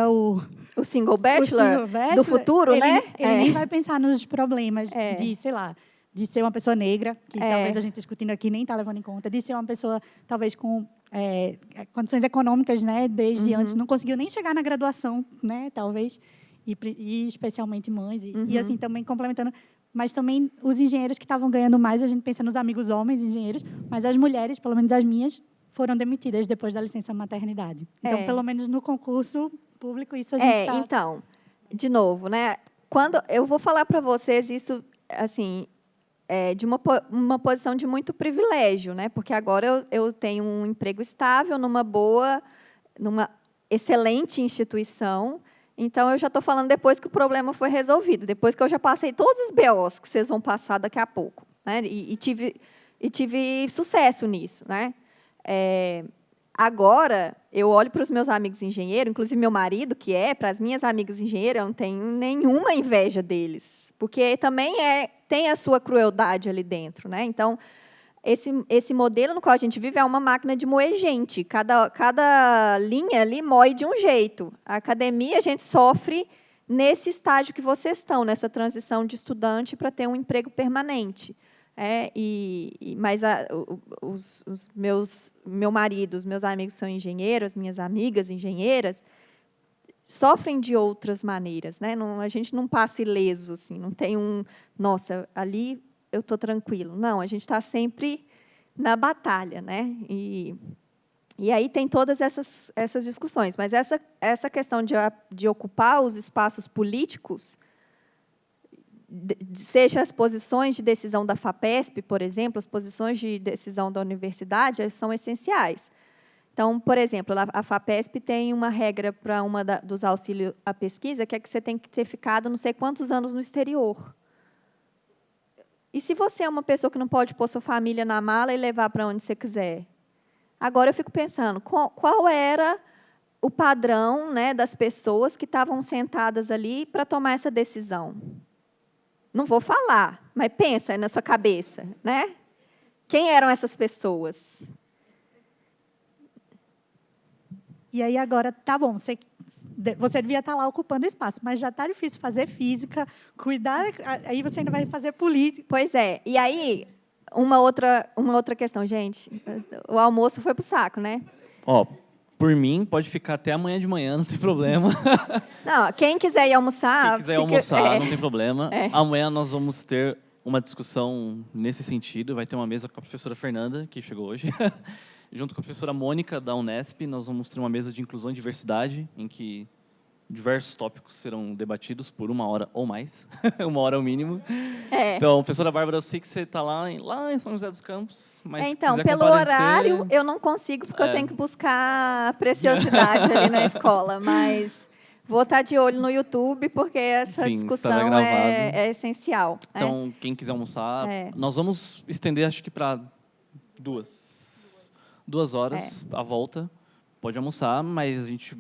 o single bachelor do futuro, ele, né? Ele nem vai pensar nos problemas de, sei lá, de ser uma pessoa negra, que talvez a gente discutindo aqui nem está levando em conta, de ser uma pessoa talvez com condições econômicas, né? Desde antes não conseguiu nem chegar na graduação, né? Talvez e especialmente mães e assim também complementando. Mas também os engenheiros que estavam ganhando mais, a gente pensa nos amigos homens engenheiros, mas as mulheres, pelo menos as minhas, foram demitidas depois da licença maternidade. Então, pelo menos no concurso público, isso a gente está... Então, de novo, né? Quando eu vou falar para vocês isso, assim, de uma posição de muito privilégio, né? Porque agora eu tenho um emprego estável numa excelente instituição. Então, eu já estou falando depois que o problema foi resolvido, depois que eu já passei todos os BOs que vocês vão passar daqui a pouco, né? E tive sucesso nisso, né? Agora, eu olho para os meus amigos engenheiros, inclusive meu marido, para as minhas amigas engenheiras, eu não tenho nenhuma inveja deles, porque também tem a sua crueldade ali dentro, né? Então, esse modelo no qual a gente vive é uma máquina de moer gente. Cada linha ali moe de um jeito. A academia, a gente sofre nesse estágio que vocês estão, nessa transição de estudante para ter um emprego permanente. Mas meu marido, os meus amigos são engenheiros, minhas amigas engenheiras, sofrem de outras maneiras, né? A gente não passa ileso, assim, não tem nossa, ali eu estou tranquilo. Não, a gente está sempre na batalha, né? E aí tem todas essas discussões. Mas essa questão de ocupar os espaços políticos, seja as posições de decisão da FAPESP, por exemplo, as posições de decisão da universidade, são essenciais. Então, por exemplo, a FAPESP tem uma regra para dos auxílios à pesquisa, que é que você tem que ter ficado não sei quantos anos no exterior. E se você é uma pessoa que não pode pôr sua família na mala e levar para onde você quiser? Agora, eu fico pensando, qual era o padrão, né, das pessoas que estavam sentadas ali para tomar essa decisão? Não vou falar, mas pensa aí na sua cabeça, né? Quem eram essas pessoas? E aí, agora, tá bom, você devia estar lá ocupando espaço, mas já está difícil fazer física, cuidar, aí você ainda vai fazer política. Pois é. E aí, uma outra questão, gente. O almoço foi para o saco, né? Por mim, pode ficar até amanhã de manhã, não tem problema. Não, quem quiser ir almoçar... Quem quiser almoçar, não tem problema. Amanhã nós vamos ter uma discussão nesse sentido. Vai ter uma mesa com a professora Fernanda, que chegou hoje. Junto com a professora Mônica, da Unesp, nós vamos ter uma mesa de inclusão e diversidade, em que diversos tópicos serão debatidos por 1 hora ou mais. 1 hora é o mínimo. É. Então, professora Bárbara, eu sei que você está lá em São José dos Campos, mas se Então, quiser pelo comparecer... horário, eu não consigo, porque eu tenho que buscar preciosidade ali na escola, mas vou estar de olho no YouTube, porque essa Sim, discussão estará gravado. é essencial. né? Então, quem quiser almoçar, É. nós vamos estender, acho que para 2 horas a volta. Pode almoçar, mas a gente